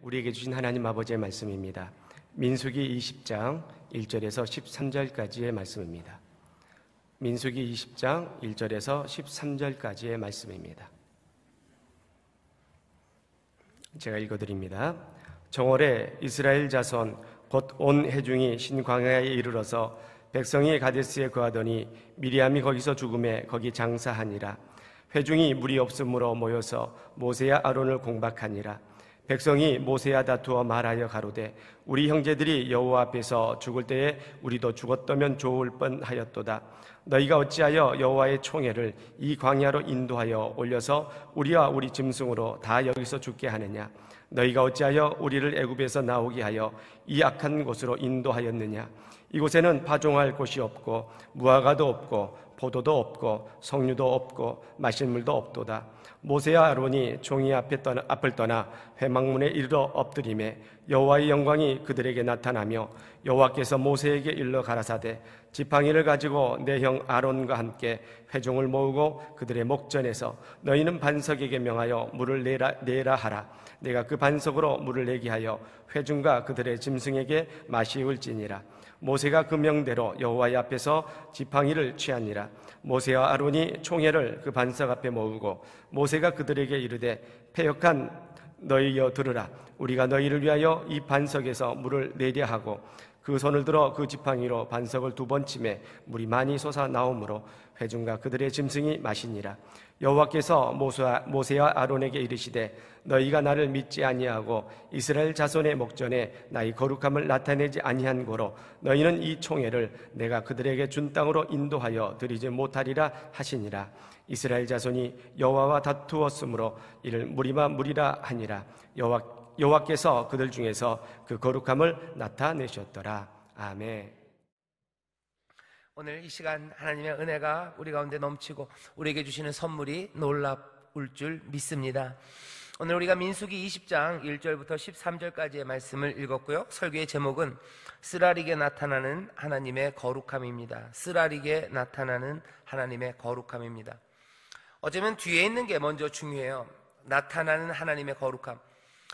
우리에게 주신 하나님 아버지의 말씀입니다. 민수기 20장 1절에서 13절까지의 말씀입니다. 민수기 20장 1절에서 13절까지의 말씀입니다. 제가 읽어드립니다. 정월에 이스라엘 자손 곧 온 회중이 신광야에 이르러서 백성이 가데스에 거하더니 미리암이 거기서 죽음에 거기 장사하니라. 회중이 물이 없으므로 모여서 모세와 아론을 공박하니라. 백성이 모세와 다투어 말하여 가로되 우리 형제들이 여호와 앞에서 죽을 때에 우리도 죽었다면 좋을 뻔하였도다. 너희가 어찌하여 여호와의 총애를 이 광야로 인도하여 올려서 우리와 우리 짐승으로 다 여기서 죽게 하느냐? 너희가 어찌하여 우리를 애굽에서 나오게 하여 이 악한 곳으로 인도하였느냐? 이곳에는 파종할 곳이 없고 무화과도 없고 포도도 없고 석류도 없고 마실 물도 없도다. 모세와 아론이 종이 앞을 떠나 회막문에 이르러 엎드리매 여호와의 영광이 그들에게 나타나며 여호와께서 모세에게 일러 가라사대 지팡이를 가지고 내 형 아론과 함께 회중을 모으고 그들의 목전에서 너희는 반석에게 명하여 물을 내라 하라. 내가 그 반석으로 물을 내게 하여 회중과 그들의 짐승에게 마시울지니라. 모세가 그 명대로 여호와의 앞에서 지팡이를 취하니라. 모세와 아론이 총회를 그 반석 앞에 모으고 모세가 그들에게 이르되 패역한 너희여 들으라. 우리가 너희를 위하여 이 반석에서 물을 내려 하고 그 손을 들어 그 지팡이로 반석을 2번 치매 물이 많이 솟아 나오므로 회중과 그들의 짐승이 마시니라. 여호와께서 모세와 아론에게 이르시되 너희가 나를 믿지 아니하고 이스라엘 자손의 목전에 나의 거룩함을 나타내지 아니한 고로 너희는 이 총회를 내가 그들에게 준 땅으로 인도하여 드리지 못하리라 하시니라. 이스라엘 자손이 여호와와 다투었으므로 이를 무리라 하니라. 여호와께서 그들 중에서 그 거룩함을 나타내셨더라. 아멘. 오늘 이 시간 하나님의 은혜가 우리 가운데 넘치고 우리에게 주시는 선물이 놀라울 줄 믿습니다. 오늘 우리가 민수기 20장 1절부터 13절까지의 말씀을 읽었고요. 설교의 제목은 쓰라리게 나타나는 하나님의 거룩함입니다. 쓰라리게 나타나는 하나님의 거룩함입니다. 어쩌면 뒤에 있는 게 먼저 중요해요. 나타나는 하나님의 거룩함.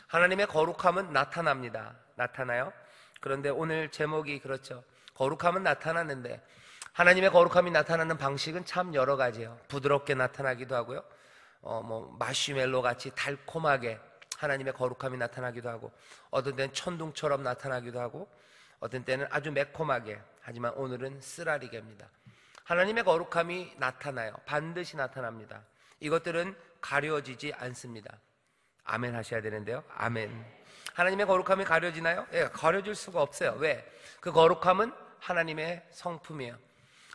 하나님의 거룩함은 나타납니다. 나타나요. 그런데 오늘 제목이 그렇죠. 거룩함은 나타나는데 하나님의 거룩함이 나타나는 방식은 참 여러 가지예요. 부드럽게 나타나기도 하고요. 마시멜로 같이 달콤하게 하나님의 거룩함이 나타나기도 하고, 어떤 때는 천둥처럼 나타나기도 하고, 어떤 때는 아주 매콤하게, 하지만 오늘은 쓰라리게입니다. 하나님의 거룩함이 나타나요. 반드시 나타납니다. 이것들은 가려지지 않습니다. 아멘 하셔야 되는데요. 아멘. 하나님의 거룩함이 가려지나요? 예, 가려질 수가 없어요. 왜? 그 거룩함은 하나님의 성품이에요.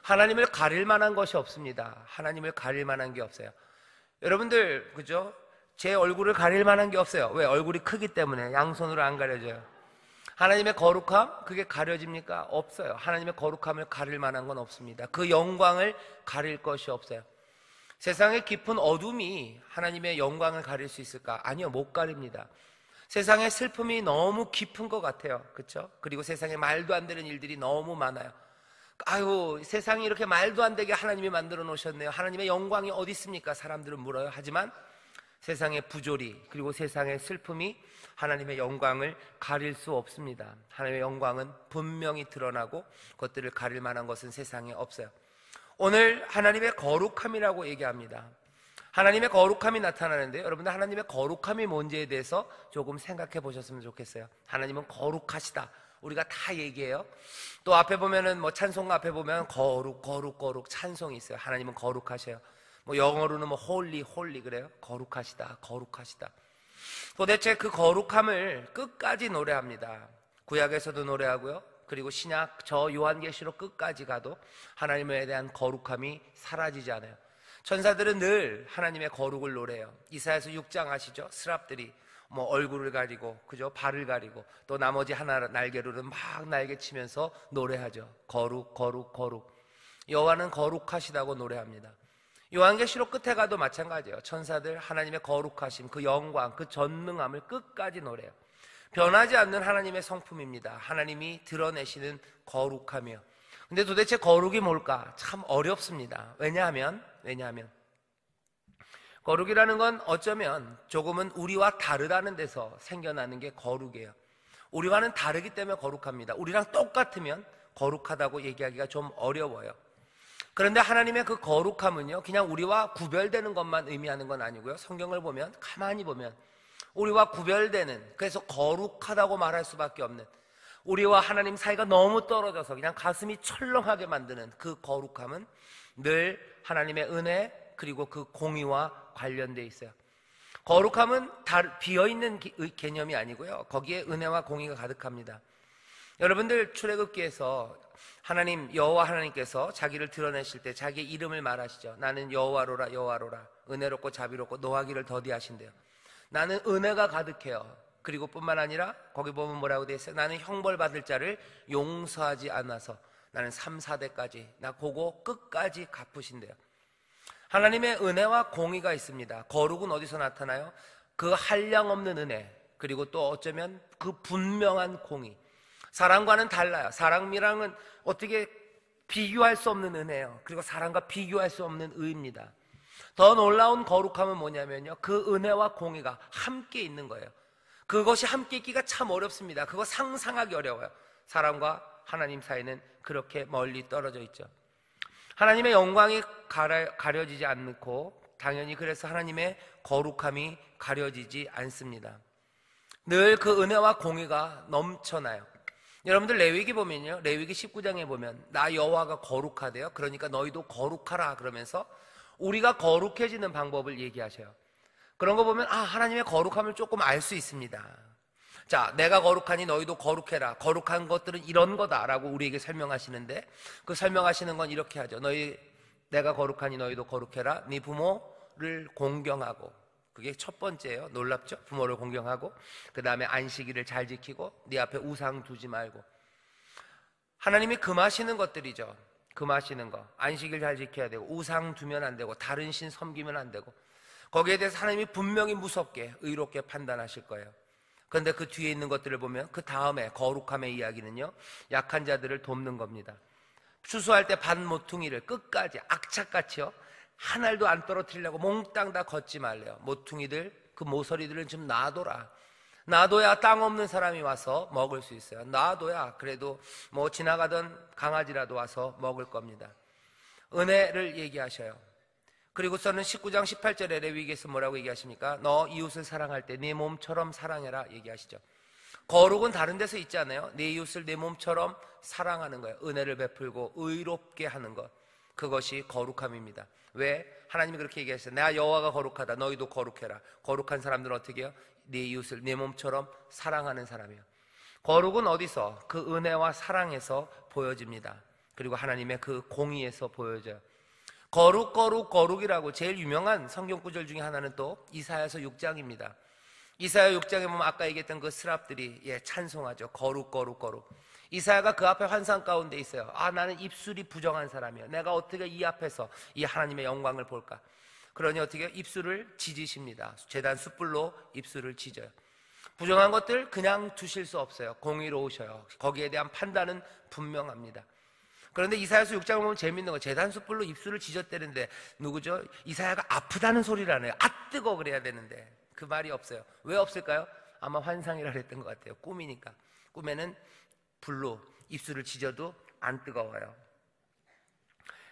하나님을 가릴 만한 것이 없습니다. 하나님을 가릴 만한 게 없어요. 여러분들, 그죠? 제 얼굴을 가릴 만한 게 없어요. 왜? 얼굴이 크기 때문에 양손으로 안 가려져요. 하나님의 거룩함, 그게 가려집니까? 없어요. 하나님의 거룩함을 가릴 만한 건 없습니다. 그 영광을 가릴 것이 없어요. 세상의 깊은 어둠이 하나님의 영광을 가릴 수 있을까? 아니요, 못 가립니다. 세상의 슬픔이 너무 깊은 것 같아요. 그렇죠? 그리고 세상에 말도 안 되는 일들이 너무 많아요. 아유, 세상이 이렇게 말도 안 되게 하나님이 만들어 놓으셨네요. 하나님의 영광이 어디 있습니까? 사람들은 물어요. 하지만 세상의 부조리 그리고 세상의 슬픔이 하나님의 영광을 가릴 수 없습니다. 하나님의 영광은 분명히 드러나고 그것들을 가릴 만한 것은 세상에 없어요. 오늘 하나님의 거룩함이라고 얘기합니다. 하나님의 거룩함이 나타나는데 여러분들 하나님의 거룩함이 뭔지에 대해서 조금 생각해 보셨으면 좋겠어요. 하나님은 거룩하시다. 우리가 다 얘기해요. 또 앞에 보면은 찬송가 앞에 보면 거룩 찬송이 있어요. 하나님은 거룩하셔요. 영어로는 홀리 그래요. 거룩하시다. 도대체 그 거룩함을 끝까지 노래합니다. 구약에서도 노래하고요. 그리고 신약 저 요한계시록 끝까지 가도 하나님에 대한 거룩함이 사라지지 않아요. 천사들은 늘 하나님의 거룩을 노래해요. 이사야서 6장 아시죠? 스랍들이 얼굴을 가리고, 그죠? 발을 가리고, 또 나머지 하나 날개로는 막 날개 치면서 노래하죠. 거룩. 여호와는 거룩하시다고 노래합니다. 요한계시록 끝에 가도 마찬가지예요. 천사들 하나님의 거룩하심, 그 영광, 그 전능함을 끝까지 노래해요. 변하지 않는 하나님의 성품입니다. 하나님이 드러내시는 거룩함이요. 근데 도대체 거룩이 뭘까? 참 어렵습니다. 왜냐하면 거룩이라는 건 어쩌면 조금은 우리와 다르다는 데서 생겨나는 게 거룩이에요. 우리와는 다르기 때문에 거룩합니다. 우리랑 똑같으면 거룩하다고 얘기하기가 좀 어려워요. 그런데 하나님의 그 거룩함은요, 그냥 우리와 구별되는 것만 의미하는 건 아니고요. 성경을 보면, 가만히 보면 우리와 구별되는, 그래서 거룩하다고 말할 수밖에 없는, 우리와 하나님 사이가 너무 떨어져서 그냥 가슴이 철렁하게 만드는 그 거룩함은 늘 하나님의 은혜 그리고 그 공의와 관련되어 있어요. 거룩함은 비어있는 개념이 아니고요, 거기에 은혜와 공의가 가득합니다. 여러분들 출애굽기에서 하나님, 여호와 하나님께서 자기를 드러내실 때 자기의 이름을 말하시죠. 나는 여호와로라, 여호와로라, 은혜롭고 자비롭고 노하기를 더디하신대요. 나는 은혜가 가득해요. 그리고 뿐만 아니라 거기 보면 뭐라고 되어 있어요? 나는 형벌받을 자를 용서하지 않아서 나는 3, 4대까지 나 그거 끝까지 갚으신대요. 하나님의 은혜와 공의가 있습니다. 거룩은 어디서 나타나요? 그 한량없는 은혜, 그리고 또 어쩌면 그 분명한 공의. 사랑과는 달라요. 사랑이랑은 어떻게 비교할 수 없는 은혜예요. 그리고 사랑과 비교할 수 없는 의입니다. 더 놀라운 거룩함은 뭐냐면요, 그 은혜와 공의가 함께 있는 거예요. 그것이 함께 있기가 참 어렵습니다. 그거 상상하기 어려워요. 사람과 하나님 사이는 그렇게 멀리 떨어져 있죠. 하나님의 영광이 가려지지 않고, 당연히 그래서 하나님의 거룩함이 가려지지 않습니다. 늘 그 은혜와 공의가 넘쳐나요. 여러분들 레위기 보면요, 레위기 19장에 보면 나 여호와가 거룩하대요. 그러니까 너희도 거룩하라 그러면서 우리가 거룩해지는 방법을 얘기하셔요. 그런 거 보면 하나님의 거룩함을 조금 알 수 있습니다. 자, 내가 거룩하니 너희도 거룩해라. 거룩한 것들은 이런 거다라고 우리에게 설명하시는데, 그 설명하시는 건 이렇게 하죠. 내가 거룩하니 너희도 거룩해라. 네 부모를 공경하고, 그게 첫 번째예요. 놀랍죠? 부모를 공경하고, 그 다음에 안식일을 잘 지키고, 네 앞에 우상 두지 말고. 하나님이 금하시는 것들이죠. 금하시는 거. 안식일 잘 지켜야 되고, 우상 두면 안 되고, 다른 신 섬기면 안 되고. 거기에 대해서 하나님이 분명히 무섭게 의롭게 판단하실 거예요. 그런데 그 뒤에 있는 것들을 보면 그 다음에 거룩함의 이야기는요, 약한 자들을 돕는 겁니다. 추수할 때 반 모퉁이를 끝까지 악착같이요, 한 알도 안 떨어뜨리려고 몽땅 다 걷지 말래요. 모퉁이들, 그 모서리들은 좀 놔둬라. 놔둬야 땅 없는 사람이 와서 먹을 수 있어요. 놔둬야 그래도 뭐 지나가던 강아지라도 와서 먹을 겁니다. 은혜를 얘기하셔요. 그리고서는 19장 18절에 레위기에서 뭐라고 얘기하십니까? 너 이웃을 사랑할 때 네 몸처럼 사랑해라 얘기하시죠. 거룩은 다른 데서 있잖아요. 내 이웃을 내 몸처럼 사랑하는 거예요. 은혜를 베풀고 의롭게 하는 것, 그것이 거룩함입니다. 왜? 하나님이 그렇게 얘기하셨어요. 내가 여호와가 거룩하다. 너희도 거룩해라. 거룩한 사람들은 어떻게 해요? 내 이웃을 내 몸처럼 사랑하는 사람이에요. 거룩은 어디서? 그 은혜와 사랑에서 보여집니다. 그리고 하나님의 그 공의에서 보여져요. 거룩이라고 제일 유명한 성경 구절 중에 하나는 또 이사야서 6장입니다. 이사야 6장에 보면 아까 얘기했던 그 스랍들이 찬송하죠. 거룩. 이사야가 그 앞에 환상 가운데 있어요. 나는 입술이 부정한 사람이야. 내가 어떻게 이 앞에서 이 하나님의 영광을 볼까? 그러니 어떻게 입술을 지지십니다. 제단 숯불로 입술을 지져요. 부정한 것들 그냥 두실 수 없어요. 공의로우셔요. 거기에 대한 판단은 분명합니다. 그런데 이사야서 6장을 보면 재밌는 거, 제단 숯불로 입술을 지졌다는데 누구죠? 이사야가 아프다는 소리를 안 해요. 뜨거 그래야 되는데 그 말이 없어요. 왜 없을까요? 아마 환상이라 그랬던 것 같아요. 꿈이니까. 꿈에는 불로 입술을 지져도 안 뜨거워요.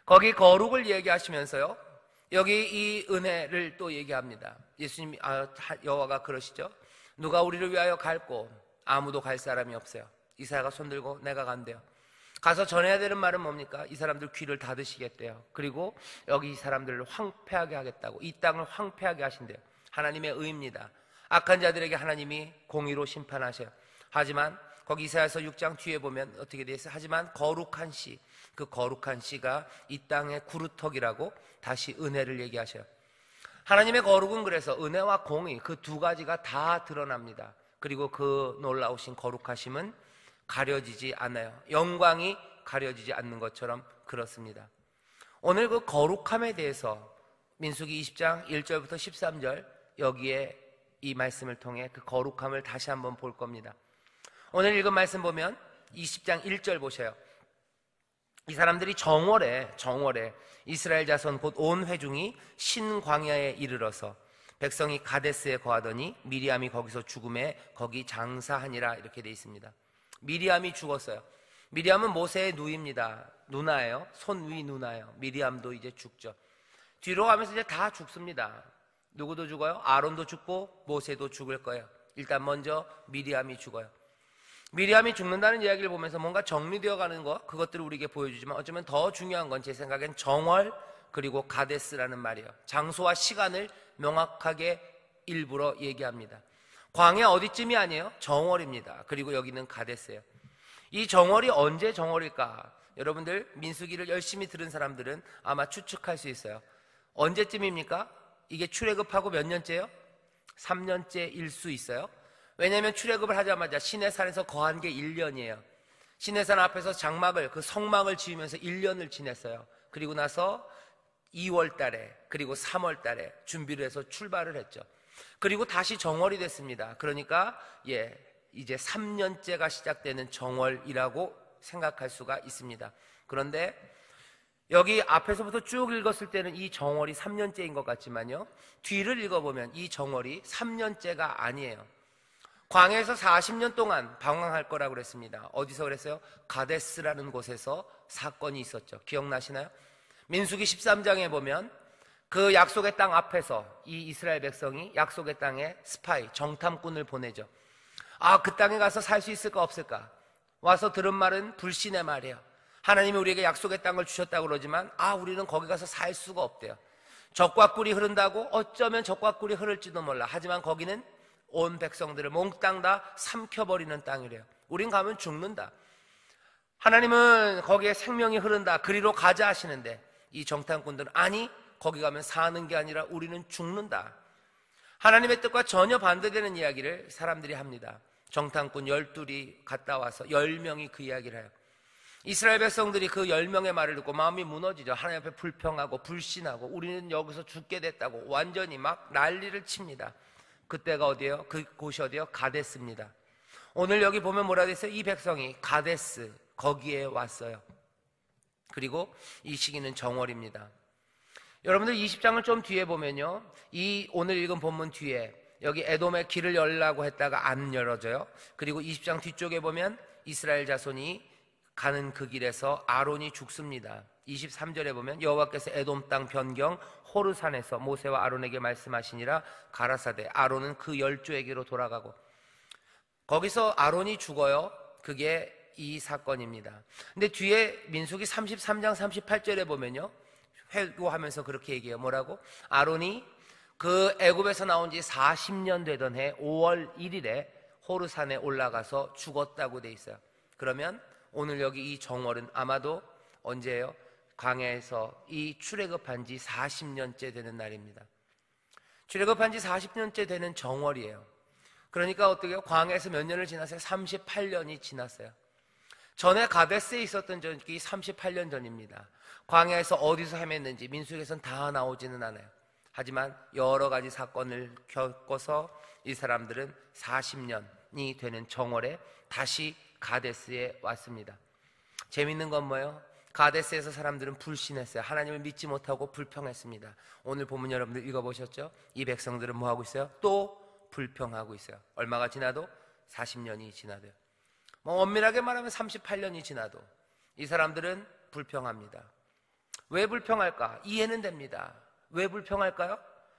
거기 거룩을 얘기하시면서요, 여기 이 은혜를 또 얘기합니다. 예수님, 여호와가 그러시죠. 누가 우리를 위하여 갈고 아무도 갈 사람이 없어요. 이사야가 손들고 내가 간대요. 가서 전해야 되는 말은 뭡니까? 이 사람들 귀를 닫으시겠대요. 그리고 여기 이 사람들을 황폐하게 하겠다고, 이 땅을 황폐하게 하신대요. 하나님의 의입니다. 악한 자들에게 하나님이 공의로 심판하셔요. 하지만 거기 이사야서 6장 뒤에 보면 어떻게 되어 있어요? 하지만 거룩한 씨, 그 거룩한 씨가 이 땅의 구루터기라고 다시 은혜를 얘기하셔요. 하나님의 거룩은 그래서 은혜와 공의, 그 두 가지가 다 드러납니다. 그리고 그 놀라우신 거룩하심은 가려지지 않아요. 영광이 가려지지 않는 것처럼 그렇습니다. 오늘 그 거룩함에 대해서 민수기 20장 1절부터 13절, 여기에 이 말씀을 통해 그 거룩함을 다시 한번 볼 겁니다. 오늘 읽은 말씀 보면 20장 1절 보셔요. 이 사람들이 정월에 이스라엘 자손 곧 온 회중이 신광야에 이르러서 백성이 가데스에 거하더니 미리암이 거기서 죽음에 거기 장사하니라 이렇게 돼 있습니다. 미리암이 죽었어요. 미리암은 모세의 누이입니다. 누나예요. 손위 누나예요. 미리암도 이제 죽죠. 뒤로 가면서 이제 다 죽습니다. 누구도 죽어요? 아론도 죽고 모세도 죽을 거예요. 일단 먼저 미리암이 죽어요. 미리암이 죽는다는 이야기를 보면서 뭔가 정리되어 가는 것, 그것들을 우리에게 보여주지만 어쩌면 더 중요한 건 제 생각엔 정월 그리고 가데스라는 말이에요. 장소와 시간을 명확하게 일부러 얘기합니다. 광야 어디쯤이 아니에요? 정월입니다. 그리고 여기는 가데스예요. 이 정월이 언제 정월일까? 여러분들 민수기를 열심히 들은 사람들은 아마 추측할 수 있어요. 언제쯤입니까? 이게 출애굽하고 몇 년째요? 3년째일 수 있어요. 왜냐하면 출애굽을 하자마자 시내산에서 거한 게 1년이에요. 시내산 앞에서 장막을, 그 성막을 지으면서 1년을 지냈어요. 그리고 나서 2월 달에 그리고 3월 달에 준비를 해서 출발을 했죠. 그리고 다시 정월이 됐습니다. 그러니까 이제 3년째가 시작되는 정월이라고 생각할 수가 있습니다. 그런데 여기 앞에서부터 쭉 읽었을 때는 이 정월이 3년째인 것 같지만요, 뒤를 읽어보면 이 정월이 3년째가 아니에요. 광야에서 40년 동안 방황할 거라고 그랬습니다. 어디서 그랬어요? 가데스라는 곳에서 사건이 있었죠. 기억나시나요? 민수기 13장에 보면 그 약속의 땅 앞에서 이 이스라엘 백성이 약속의 땅에 스파이, 정탐꾼을 보내죠. 그 땅에 가서 살 수 있을까 없을까? 와서 들은 말은 불신의 말이에요. 하나님이 우리에게 약속의 땅을 주셨다고 그러지만 우리는 거기 가서 살 수가 없대요. 젖과 꿀이 흐른다고 어쩌면 젖과 꿀이 흐를지도 몰라. 하지만 거기는 온 백성들을 몽땅 다 삼켜버리는 땅이래요. 우린 가면 죽는다. 하나님은 거기에 생명이 흐른다, 그리로 가자 하시는데 이 정탐꾼들은 아니, 거기 가면 사는 게 아니라 우리는 죽는다. 하나님의 뜻과 전혀 반대되는 이야기를 사람들이 합니다. 정탐꾼 12이 갔다 와서 10명이 그 이야기를 해요. 이스라엘 백성들이 그 10명의 말을 듣고 마음이 무너지죠. 하나님 앞에 불평하고 불신하고 우리는 여기서 죽게 됐다고 완전히 막 난리를 칩니다. 그때가 어디예요? 그곳이 어디예요? 가데스입니다. 오늘 여기 보면 뭐라 됐어요? 이 백성이 가데스 거기에 왔어요. 그리고 이 시기는 정월입니다. 여러분들 20장을 좀 뒤에 보면요, 이 오늘 읽은 본문 뒤에 여기 에돔의 길을 열라고 했다가 안 열어져요. 그리고 20장 뒤쪽에 보면 이스라엘 자손이 가는 그 길에서 아론이 죽습니다. 23절에 보면 여호와께서 에돔 땅 변경 호르산에서 모세와 아론에게 말씀하시니라 가라사대, 아론은 그 열조에게로 돌아가고, 거기서 아론이 죽어요. 그게 이 사건입니다. 근데 뒤에 민수기 33장 38절에 보면요, 회고하면서 그렇게 얘기해요. 뭐라고? 아론이 그 애굽에서 나온 지 40년 되던 해 5월 1일에 호르산에 올라가서 죽었다고 돼 있어요. 그러면 오늘 여기 이 정월은 아마도 언제예요? 광야에서 이 출애굽한 지 40년째 되는 날입니다. 출애굽한 지 40년째 되는 정월이에요. 그러니까 어떻게 해요? 광야에서 몇 년을 지났어요? 38년이 지났어요. 전에 가데스에 있었던 적이 38년 전입니다. 광야에서 어디서 헤맸는지 민수기에서는 다 나오지는 않아요. 하지만 여러 가지 사건을 겪어서 이 사람들은 40년이 되는 정월에 다시 가데스에 왔습니다. 재밌는 건 뭐예요? 가데스에서 사람들은 불신했어요. 하나님을 믿지 못하고 불평했습니다. 오늘 본문 여러분들 읽어보셨죠? 이 백성들은 뭐하고 있어요? 또 불평하고 있어요. 얼마가 지나도? 40년이 지나도요. 엄밀하게 말하면 38년이 지나도 이 사람들은 불평합니다. 왜 불평할까? 이해는 됩니다. 왜 불평할까요?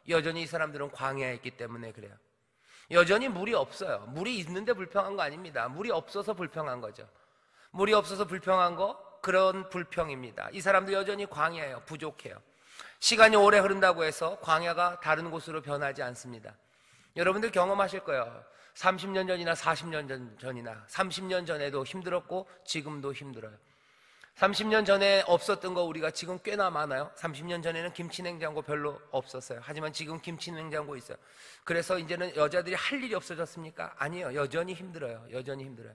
여전히 이 사람들은 광야에 있기 때문에 그래요. 여전히 물이 없어요. 물이 있는데 불평한 거 아닙니다. 물이 없어서 불평한 거죠. 물이 없어서 불평한 거, 그런 불평입니다. 이 사람들 여전히 광야예요. 부족해요. 시간이 오래 흐른다고 해서 광야가 다른 곳으로 변하지 않습니다. 여러분들 경험하실 거예요. 30년 전이나 40년 전이나 30년 전에도 힘들었고 지금도 힘들어요. 30년 전에 없었던 거 우리가 지금 꽤나 많아요. 30년 전에는 김치냉장고 별로 없었어요. 하지만 지금 김치냉장고 있어요. 그래서 이제는 여자들이 할 일이 없어졌습니까? 아니에요. 여전히 힘들어요. 여전히 힘들어요.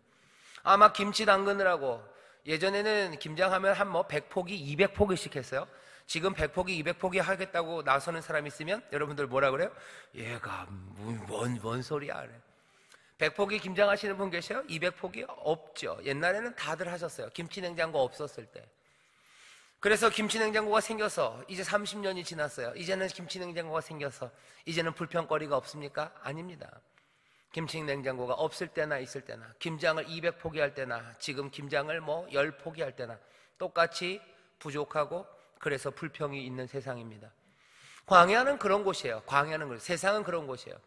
아마 김치 담그느라고 예전에는 김장하면 한 100포기, 200포기씩 했어요. 지금 100포기, 200포기 하겠다고 나서는 사람이 있으면 여러분들 뭐라 그래요? 얘가 뭔 소리야 그래. 100포기 김장하시는 분 계세요? 200포기? 없죠. 옛날에는 다들 하셨어요. 김치냉장고 없었을 때. 그래서 김치냉장고가 생겨서 이제 30년이 지났어요. 이제는 김치냉장고가 생겨서 이제는 불평거리가 없습니까? 아닙니다. 김치냉장고가 없을 때나 있을 때나, 김장을 200포기 할 때나, 지금 김장을 10포기 할 때나 똑같이 부족하고, 그래서 불평이 있는 세상입니다. 광야는 그런 곳이에요. 세상은 그런 곳이에요.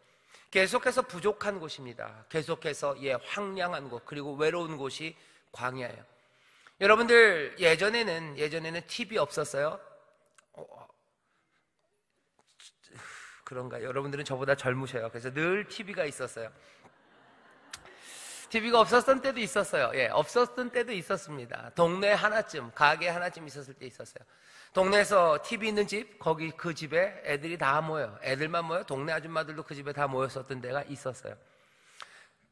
계속해서 부족한 곳입니다. 계속해서 황량한 곳, 그리고 외로운 곳이 광야예요. 여러분들, 예전에는 TV 없었어요? 그런가? 여러분들은 저보다 젊으셔요. 그래서 늘 TV가 있었어요. TV가 없었던 때도 있었어요. 없었던 때도 있었습니다. 동네 하나쯤, 가게 하나쯤 있었을 때 있었어요. 동네에서 TV 있는 집, 그 집에 애들이 다 모여요. 애들만 모여. 동네 아줌마들도 그 집에 다 모였었던 데가 있었어요.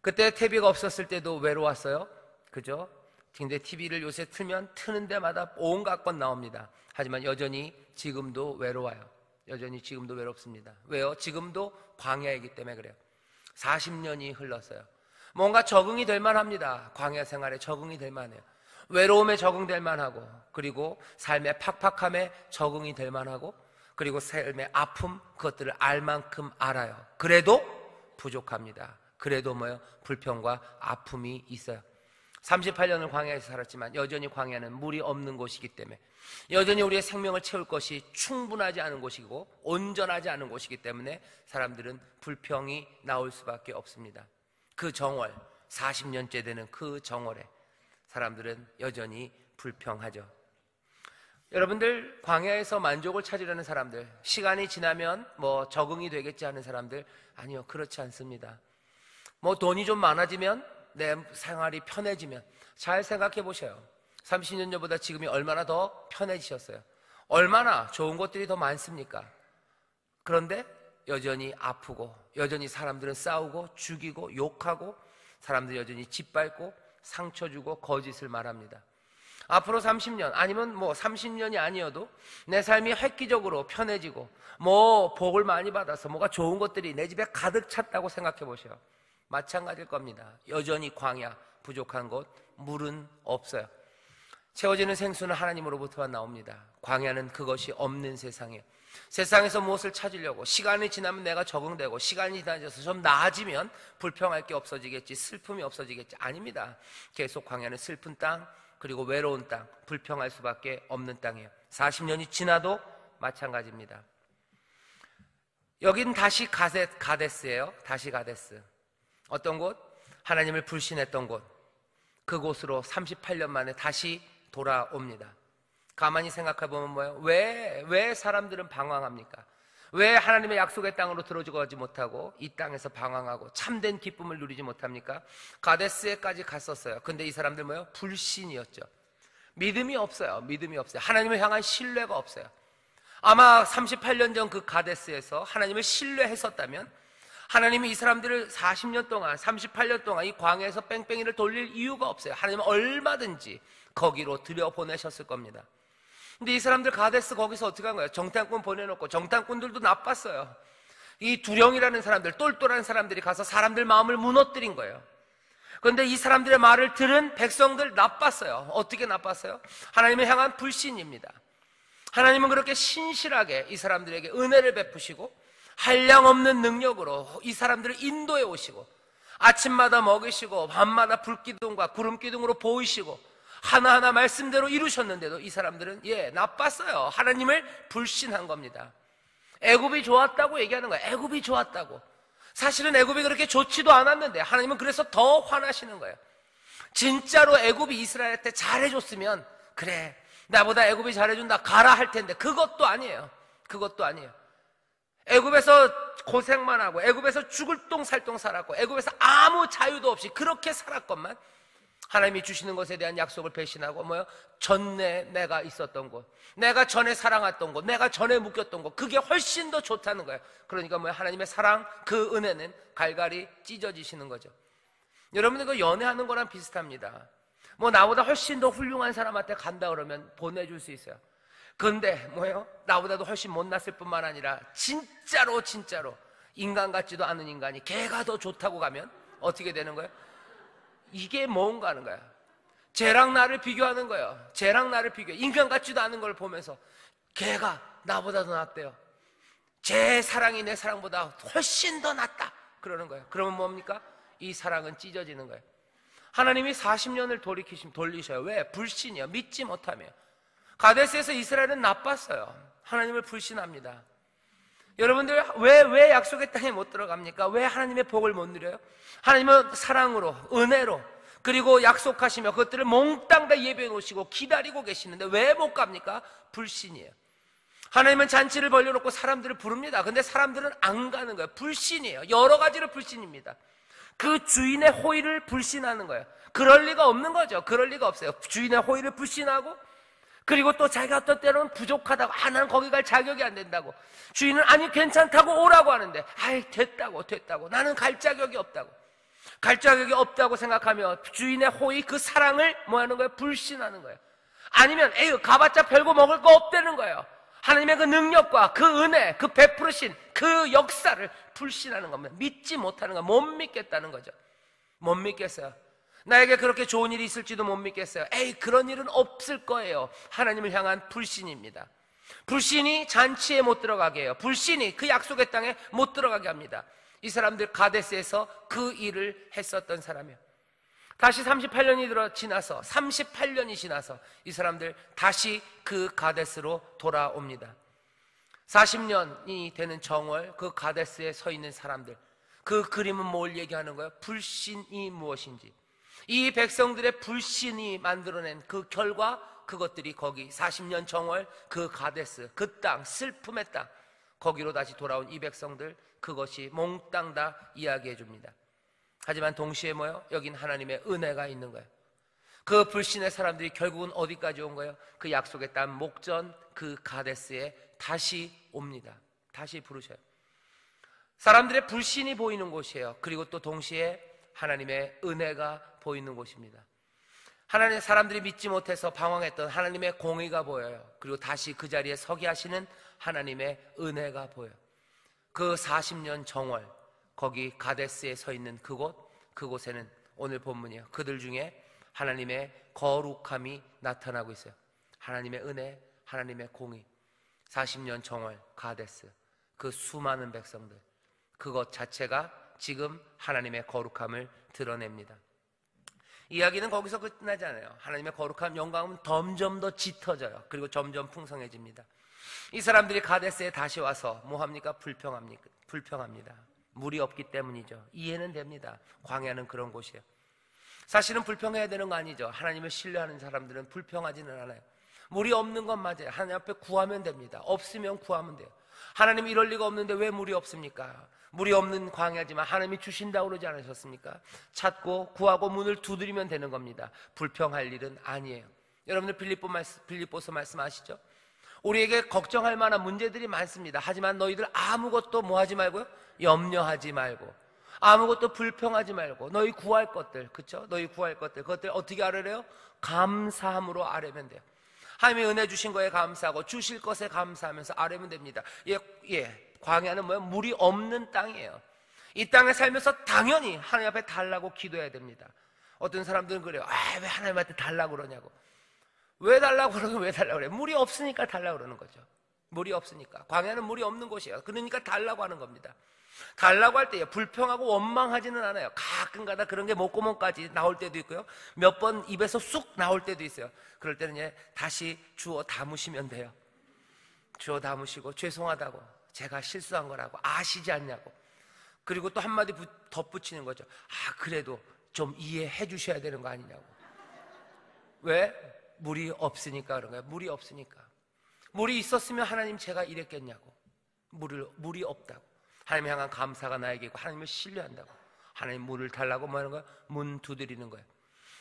그때 TV가 없었을 때도 외로웠어요. 그죠? 근데 TV를 요새 트는 데마다 온갖 건 나옵니다. 하지만 여전히 지금도 외로워요. 여전히 지금도 외롭습니다. 왜요? 지금도 광야이기 때문에 그래요. 40년이 흘렀어요. 뭔가 적응이 될 만합니다. 광야 생활에 적응이 될 만해요. 외로움에 적응될 만하고, 그리고 삶의 팍팍함에 적응이 될 만하고, 그리고 삶의 아픔, 그것들을 알 만큼 알아요. 그래도 부족합니다. 그래도 불평과 아픔이 있어요. 38년을 광야에서 살았지만 여전히 광야는 물이 없는 곳이기 때문에, 여전히 우리의 생명을 채울 것이 충분하지 않은 곳이고 온전하지 않은 곳이기 때문에 사람들은 불평이 나올 수밖에 없습니다. 그 정월, 40년째 되는 그 정월에 사람들은 여전히 불평하죠. 여러분들, 광야에서 만족을 찾으려는 사람들, 시간이 지나면 적응이 되겠지 하는 사람들, 아니요, 그렇지 않습니다. 돈이 좀 많아지면, 내 생활이 편해지면, 잘 생각해 보셔요. 30년 전보다 지금이 얼마나 더 편해지셨어요? 얼마나 좋은 것들이 더 많습니까? 그런데 여전히 아프고, 여전히 사람들은 싸우고 죽이고 욕하고, 사람들이 여전히 짓밟고 상처 주고 거짓을 말합니다. 앞으로 30년, 아니면 30년이 아니어도 내 삶이 획기적으로 편해지고 복을 많이 받아서 뭐가 좋은 것들이 내 집에 가득 찼다고 생각해 보세요. 마찬가지일 겁니다. 여전히 광야, 부족한 곳, 물은 없어요. 채워지는 생수는 하나님으로부터만 나옵니다. 광야는 그것이 없는 세상이에요. 세상에서 무엇을 찾으려고 시간이 지나면 내가 적응되고, 시간이 지나서 좀 나아지면 불평할 게 없어지겠지, 슬픔이 없어지겠지. 아닙니다. 계속 광야는 슬픈 땅, 그리고 외로운 땅, 불평할 수밖에 없는 땅이에요. 40년이 지나도 마찬가지입니다. 여긴 다시 가데스예요. 다시 가데스. 어떤 곳? 하나님을 불신했던 곳. 그곳으로 38년 만에 다시 돌아옵니다. 가만히 생각해보면 뭐예요? 왜 사람들은 방황합니까? 왜 하나님의 약속의 땅으로 들어가지 못하고 이 땅에서 방황하고 참된 기쁨을 누리지 못합니까? 가데스에까지 갔었어요. 근데 이 사람들 뭐예요? 불신이었죠. 믿음이 없어요. 하나님을 향한 신뢰가 없어요. 아마 38년 전 그 가데스에서 하나님을 신뢰했었다면, 하나님이 이 사람들을 40년 동안, 38년 동안 이 광야에서 뺑뺑이를 돌릴 이유가 없어요. 하나님은 얼마든지 거기로 들여보내셨을 겁니다. 근데 이 사람들 가데스 거기서 어떻게 한 거예요? 정탐꾼 보내놓고, 정탐꾼들도 나빴어요. 이 두령이라는 사람들, 똘똘한 사람들이 가서 사람들 마음을 무너뜨린 거예요. 그런데 이 사람들의 말을 들은 백성들 나빴어요. 어떻게 나빴어요? 하나님을 향한 불신입니다. 하나님은 그렇게 신실하게 이 사람들에게 은혜를 베푸시고 한량없는 능력으로 이 사람들을 인도해 오시고, 아침마다 먹이시고 밤마다 불기둥과 구름기둥으로 보이시고 하나하나 말씀대로 이루셨는데도 이 사람들은 나빴어요. 하나님을 불신한 겁니다. 애굽이 좋았다고 얘기하는 거예요. 애굽이 좋았다고. 사실은 애굽이 그렇게 좋지도 않았는데 하나님은 그래서 더 화나시는 거예요. 진짜로 애굽이 이스라엘한테 잘해줬으면, 그래, 나보다 애굽이 잘해준다, 가라 할 텐데, 그것도 아니에요. 애굽에서 고생만 하고, 애굽에서 죽을 똥살똥 살았고, 애굽에서 아무 자유도 없이 그렇게 살았건만, 하나님이 주시는 것에 대한 약속을 배신하고 전에 내가 있었던 곳, 내가 전에 사랑했던 곳, 내가 전에 묶였던 곳, 그게 훨씬 더 좋다는 거예요. 그러니까 하나님의 사랑, 그 은혜는 갈갈이 찢어지시는 거죠. 여러분, 이거 연애하는 거랑 비슷합니다. 나보다 훨씬 더 훌륭한 사람한테 간다 그러면 보내줄 수 있어요. 근데 나보다도 훨씬 못났을 뿐만 아니라 진짜로 인간 같지도 않은 인간이 걔가 더 좋다고 가면 어떻게 되는 거예요? 이게 뭔가 하는 거야. 쟤랑 나를 비교하는 거예요. 쟤랑 나를 비교해. 인간 같지도 않은 걸 보면서 걔가 나보다 더 낫대요. 쟤 사랑이 내 사랑보다 훨씬 더 낫다 그러는 거예요. 그러면 뭡니까? 이 사랑은 찢어지는 거예요. 하나님이 40년을 돌리셔요. 왜? 불신이요. 믿지 못하며. 가데스에서 이스라엘은 나빴어요. 하나님을 불신합니다. 여러분들 왜 약속의 땅에 못 들어갑니까? 왜 하나님의 복을 못 누려요? 하나님은 사랑으로, 은혜로, 그리고 약속하시며 그것들을 몽땅 다 예배해 놓으시고 기다리고 계시는데 왜 못 갑니까? 불신이에요. 하나님은 잔치를 벌려놓고 사람들을 부릅니다. 근데 사람들은 안 가는 거예요. 불신이에요. 여러 가지로 불신입니다. 그 주인의 호의를 불신하는 거예요. 그럴 리가 없는 거죠. 그럴 리가 없어요. 주인의 호의를 불신하고, 그리고 또 자기가 어떤 때로는 부족하다고, 나는 거기 갈 자격이 안 된다고, 주인은 아니 괜찮다고 오라고 하는데 아이 됐다고 나는 갈 자격이 없다고 생각하며 주인의 호의, 그 사랑을 뭐 하는 거예요? 불신하는 거예요. 아니면 에휴 가봤자 별거 먹을 거 없다는 거예요. 하나님의 그 능력과 그 은혜, 그 베푸르신 그 역사를 불신하는 겁니다. 믿지 못하는 거, 못 믿겠다는 거죠. 못 믿겠어요. 나에게 그렇게 좋은 일이 있을지도 못 믿겠어요. 에이 그런 일은 없을 거예요. 하나님을 향한 불신입니다. 불신이 잔치에 못 들어가게 해요. 불신이 그 약속의 땅에 못 들어가게 합니다. 이 사람들 가데스에서 그 일을 했었던 사람이에요. 다시 38년이 지나서 이 사람들 다시 그 가데스로 돌아옵니다. 40년이 되는 정월, 그 가데스에 서 있는 사람들, 그 그림은 뭘 얘기하는 거예요? 불신이 무엇인지, 이 백성들의 불신이 만들어낸 그 결과, 그것들이 거기 40년 정월 그 가데스, 그 땅, 슬픔의 땅, 거기로 다시 돌아온 이 백성들, 그것이 몽땅 다 이야기해 줍니다. 하지만 동시에 뭐요? 여긴 하나님의 은혜가 있는 거예요. 그 불신의 사람들이 결국은 어디까지 온 거예요? 그 약속의 땅 목전 그 가데스에 다시 옵니다. 다시 부르셔요. 사람들의 불신이 보이는 곳이에요. 그리고 또 동시에 하나님의 은혜가 보이는 곳입니다. 하나님의 사람들이 믿지 못해서 방황했던 하나님의 공의가 보여요. 그리고 다시 그 자리에 서게 하시는 하나님의 은혜가 보여요. 그 40년 정월, 거기 가데스에 서 있는 그곳에는 오늘 본문이에요. 그들 중에 하나님의 거룩함이 나타나고 있어요. 하나님의 은혜, 하나님의 공의. 40년 정월 가데스, 그 수많은 백성들, 그것 자체가 지금 하나님의 거룩함을 드러냅니다. 이야기는 거기서 끝나지 않아요. 하나님의 거룩함, 영광은 점점 더 짙어져요. 그리고 점점 풍성해집니다. 이 사람들이 가데스에 다시 와서 뭐합니까? 불평합니다. 물이 없기 때문이죠. 이해는 됩니다. 광야는 그런 곳이에요. 사실은 불평해야 되는 거 아니죠. 하나님을 신뢰하는 사람들은 불평하지는 않아요. 물이 없는 건 맞아요. 하나님 앞에 구하면 됩니다. 없으면 구하면 돼요. 하나님 이럴 리가 없는데 왜 물이 없습니까? 물이 없는 광야지만 하나님이 주신다고 그러지 않으셨습니까? 찾고 구하고 문을 두드리면 되는 겁니다. 불평할 일은 아니에요. 여러분들 빌립보서 말씀 아시죠? 우리에게 걱정할 만한 문제들이 많습니다. 하지만 너희들 아무것도 뭐 하지 말고요? 염려하지 말고, 아무것도 불평하지 말고, 너희 구할 것들, 그쵸? 너희 구할 것들, 그것들 어떻게 아뢰래요? 감사함으로 아뢰면 돼요. 하나님이 은혜 주신 거에 감사하고 주실 것에 감사하면서 아뢰면 됩니다. 광야는 뭐예요? 물이 없는 땅이에요. 이 땅에 살면서 당연히 하나님 앞에 달라고 기도해야 됩니다. 어떤 사람들은 그래요. 왜 하나님한테 달라고 그러냐고. 왜 달라고 그러면 왜 달라고 그래요? 물이 없으니까 달라고 그러는 거죠. 물이 없으니까. 광야는 물이 없는 곳이에요. 그러니까 달라고 하는 겁니다. 달라고 할 때 불평하고 원망하지는 않아요. 가끔가다 그런 게 목구멍까지 나올 때도 있고요. 몇 번 입에서 쑥 나올 때도 있어요. 그럴 때는 다시 주워 담으시면 돼요. 주워 담으시고 죄송하다고, 제가 실수한 거라고 아시지 않냐고. 그리고 또 한마디 덧붙이는 거죠. 그래도 좀 이해해 주셔야 되는 거 아니냐고. 왜? 물이 없으니까 그런 거예요. 물이 없으니까. 물이 있었으면 하나님 제가 이랬겠냐고. 물이 없다고. 하나님 향한 감사가 나에게 있고 하나님을 신뢰한다고. 하나님 물을 달라고 뭐 하는 거예요? 문 두드리는 거예요.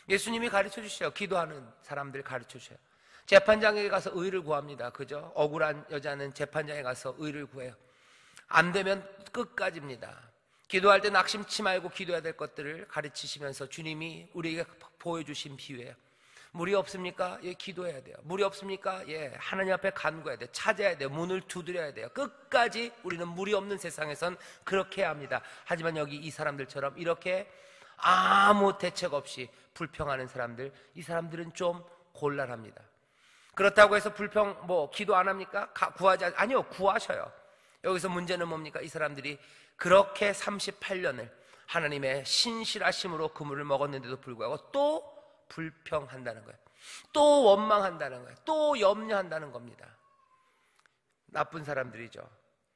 예수님이 가르쳐 주셔요. 기도하는 사람들 가르쳐 주셔요. 재판장에게 가서 의를 구합니다. 그죠? 억울한 여자는 재판장에 가서 의를 구해요. 안 되면 끝까지입니다. 기도할 때 낙심치 말고 기도해야 될 것들을 가르치시면서 주님이 우리에게 보여주신 비유예요. 물이 없습니까? 기도해야 돼요. 물이 없습니까? 하나님 앞에 간구해야 돼요. 찾아야 돼요. 문을 두드려야 돼요. 끝까지 우리는 물이 없는 세상에선 그렇게 해야 합니다. 하지만 여기 이 사람들처럼 이렇게 아무 대책 없이 불평하는 사람들, 이 사람들은 좀 곤란합니다. 그렇다고 해서 기도 안 합니까? 아니요, 구하셔요. 여기서 문제는 뭡니까? 이 사람들이 그렇게 38년을 하나님의 신실하심으로 그물을 먹었는데도 불구하고 또 불평한다는 거예요. 또 원망한다는 거예요. 또 염려한다는 겁니다. 나쁜 사람들이죠.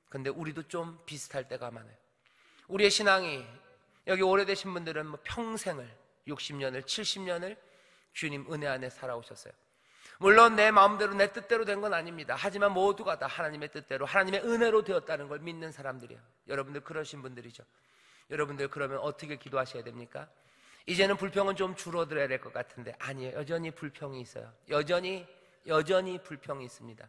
근데 우리도 좀 비슷할 때가 많아요. 우리의 신앙이, 여기 오래되신 분들은 평생을, 60년을 70년을 주님 은혜 안에 살아오셨어요. 물론 내 마음대로 내 뜻대로 된 건 아닙니다. 하지만 모두가 다 하나님의 뜻대로, 하나님의 은혜로 되었다는 걸 믿는 사람들이에요. 여러분들 그러신 분들이죠. 여러분들 그러면 어떻게 기도하셔야 됩니까? 이제는 불평은 좀 줄어들어야 될 것 같은데 아니에요. 여전히 불평이 있어요. 여전히 불평이 있습니다.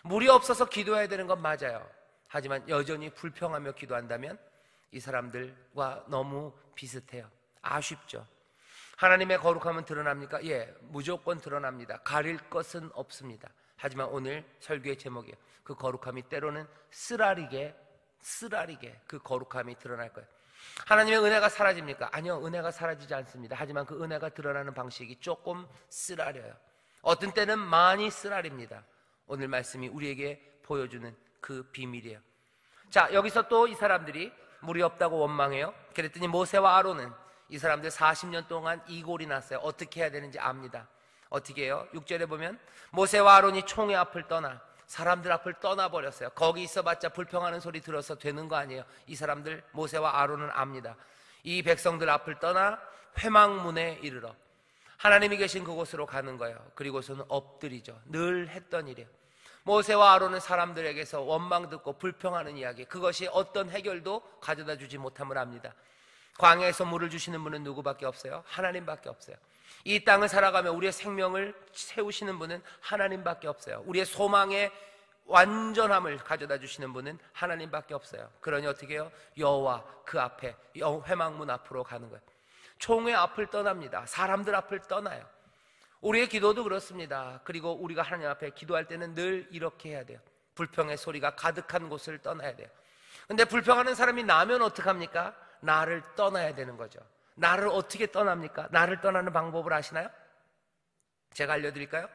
물이 없어서 기도해야 되는 건 맞아요. 하지만 여전히 불평하며 기도한다면 이 사람들과 너무 비슷해요. 아쉽죠. 하나님의 거룩함은 드러납니까? 예, 무조건 드러납니다. 가릴 것은 없습니다. 하지만 오늘 설교의 제목이에요. 그 거룩함이 때로는 쓰라리게 그 거룩함이 드러날 거예요. 하나님의 은혜가 사라집니까? 아니요, 은혜가 사라지지 않습니다. 하지만 그 은혜가 드러나는 방식이 조금 쓰라려요. 어떤 때는 많이 쓰라립니다. 오늘 말씀이 우리에게 보여주는 그 비밀이에요. 자, 여기서 또 이 사람들이 물이 없다고 원망해요. 그랬더니 모세와 아론은 이 사람들 40년 동안 이골이 났어요. 어떻게 해야 되는지 압니다. 어떻게 해요? 6절에 보면 모세와 아론이 총의 앞을 떠나 사람들 앞을 떠나버렸어요. 거기 있어봤자 불평하는 소리 들어서 되는 거 아니에요. 이 사람들 모세와 아론은 압니다. 이 백성들 앞을 떠나 회막문에 이르러 하나님이 계신 그곳으로 가는 거예요. 그리고서는 엎드리죠. 늘 했던 일이에요. 모세와 아론은 사람들에게서 원망 듣고 불평하는 이야기, 그것이 어떤 해결도 가져다 주지 못함을 압니다. 광야에서 물을 주시는 분은 누구밖에 없어요? 하나님밖에 없어요. 이 땅을 살아가며 우리의 생명을 세우시는 분은 하나님밖에 없어요. 우리의 소망의 완전함을 가져다 주시는 분은 하나님밖에 없어요. 그러니 어떻게 해요? 여호와 그 앞에 회막문 앞으로 가는 거예요. 총회 앞을 떠납니다. 사람들 앞을 떠나요. 우리의 기도도 그렇습니다. 그리고 우리가 하나님 앞에 기도할 때는 늘 이렇게 해야 돼요. 불평의 소리가 가득한 곳을 떠나야 돼요. 근데 불평하는 사람이 나면 어떡합니까? 나를 떠나야 되는 거죠. 나를 어떻게 떠납니까? 나를 떠나는 방법을 아시나요? 제가 알려드릴까요?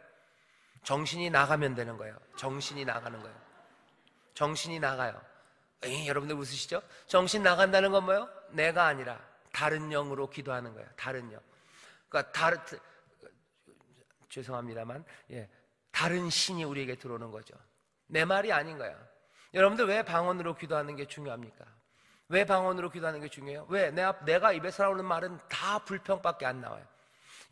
정신이 나가면 되는 거예요. 정신이 나가는 거예요. 정신이 나가요. 여러분들 웃으시죠? 정신 나간다는 건 뭐예요? 내가 아니라 다른 영으로 기도하는 거예요. 다른 영. 그러니까 죄송합니다만, 다른 신이 우리에게 들어오는 거죠. 내 말이 아닌 거예요. 여러분들 왜 방언으로 기도하는 게 중요합니까? 왜 방언으로 기도하는 게 중요해요? 왜? 내가 입에서 나오는 말은 다 불평밖에 안 나와요.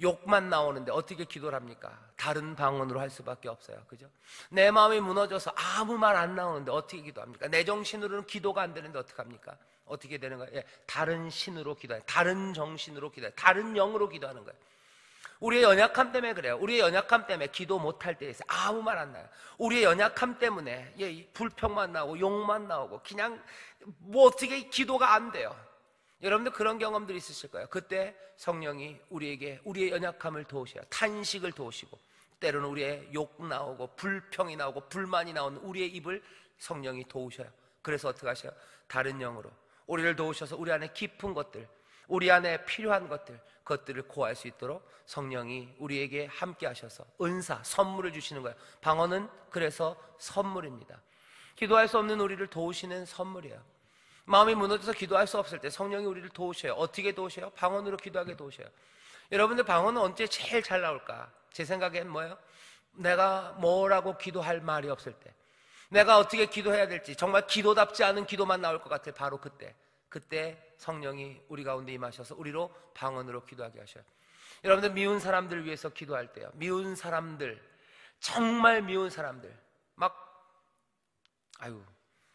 욕만 나오는데 어떻게 기도를 합니까? 다른 방언으로 할 수밖에 없어요. 그죠? 내 마음이 무너져서 아무 말 안 나오는데 어떻게 기도합니까? 내 정신으로는 기도가 안 되는데 어떡합니까? 어떻게 되는 거예요? 다른 신으로 기도해요. 다른 정신으로 기도해요. 다른 영으로 기도하는 거예요. 우리의 연약함 때문에 그래요. 우리의 연약함 때문에 기도 못할 때에 있어요. 아무 말 안 나요. 우리의 연약함 때문에 불평만 나오고 욕만 나오고 그냥 어떻게 기도가 안 돼요. 여러분들 그런 경험들이 있으실 거예요. 그때 성령이 우리에게 우리의 연약함을 도우셔요. 탄식을 도우시고 때로는 우리의 욕 나오고 불평이 나오고 불만이 나오는 우리의 입을 성령이 도우셔요. 그래서 어떻게 하셔요? 다른 영으로 우리를 도우셔서 우리 안에 깊은 것들, 우리 안에 필요한 것들, 그것들을 고할 수 있도록 성령이 우리에게 함께 하셔서 은사, 선물을 주시는 거예요. 방언은 그래서 선물입니다. 기도할 수 없는 우리를 도우시는 선물이에요. 마음이 무너져서 기도할 수 없을 때 성령이 우리를 도우셔요. 어떻게 도우셔요? 방언으로 기도하게 도우셔요. 여러분들 방언은 언제 제일 잘 나올까? 제 생각엔 뭐예요? 내가 뭐라고 기도할 말이 없을 때, 내가 어떻게 기도해야 될지 정말 기도답지 않은 기도만 나올 것 같아요. 바로 그때 성령이 우리 가운데 임하셔서 우리로 방언으로 기도하게 하셔요. 여러분들 미운 사람들 위해서 기도할 때요, 미운 사람들, 정말 미운 사람들,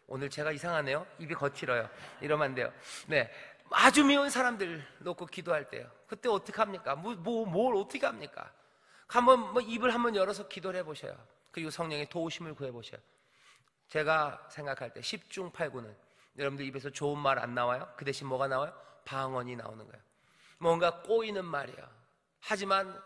오늘 제가 이상하네요. 입이 거칠어요. 이러면 안 돼요. 네, 아주 미운 사람들 놓고 기도할 때요, 그때 어떻게 합니까? 뭘 어떻게 합니까? 입을 한번 열어서 기도를 해보셔요. 그리고 성령의 도우심을 구해보셔요. 제가 생각할 때 10중 8구는 여러분들 입에서 좋은 말 안 나와요. 그 대신 뭐가 나와요? 방언이 나오는 거예요. 뭔가 꼬이는 말이에요. 하지만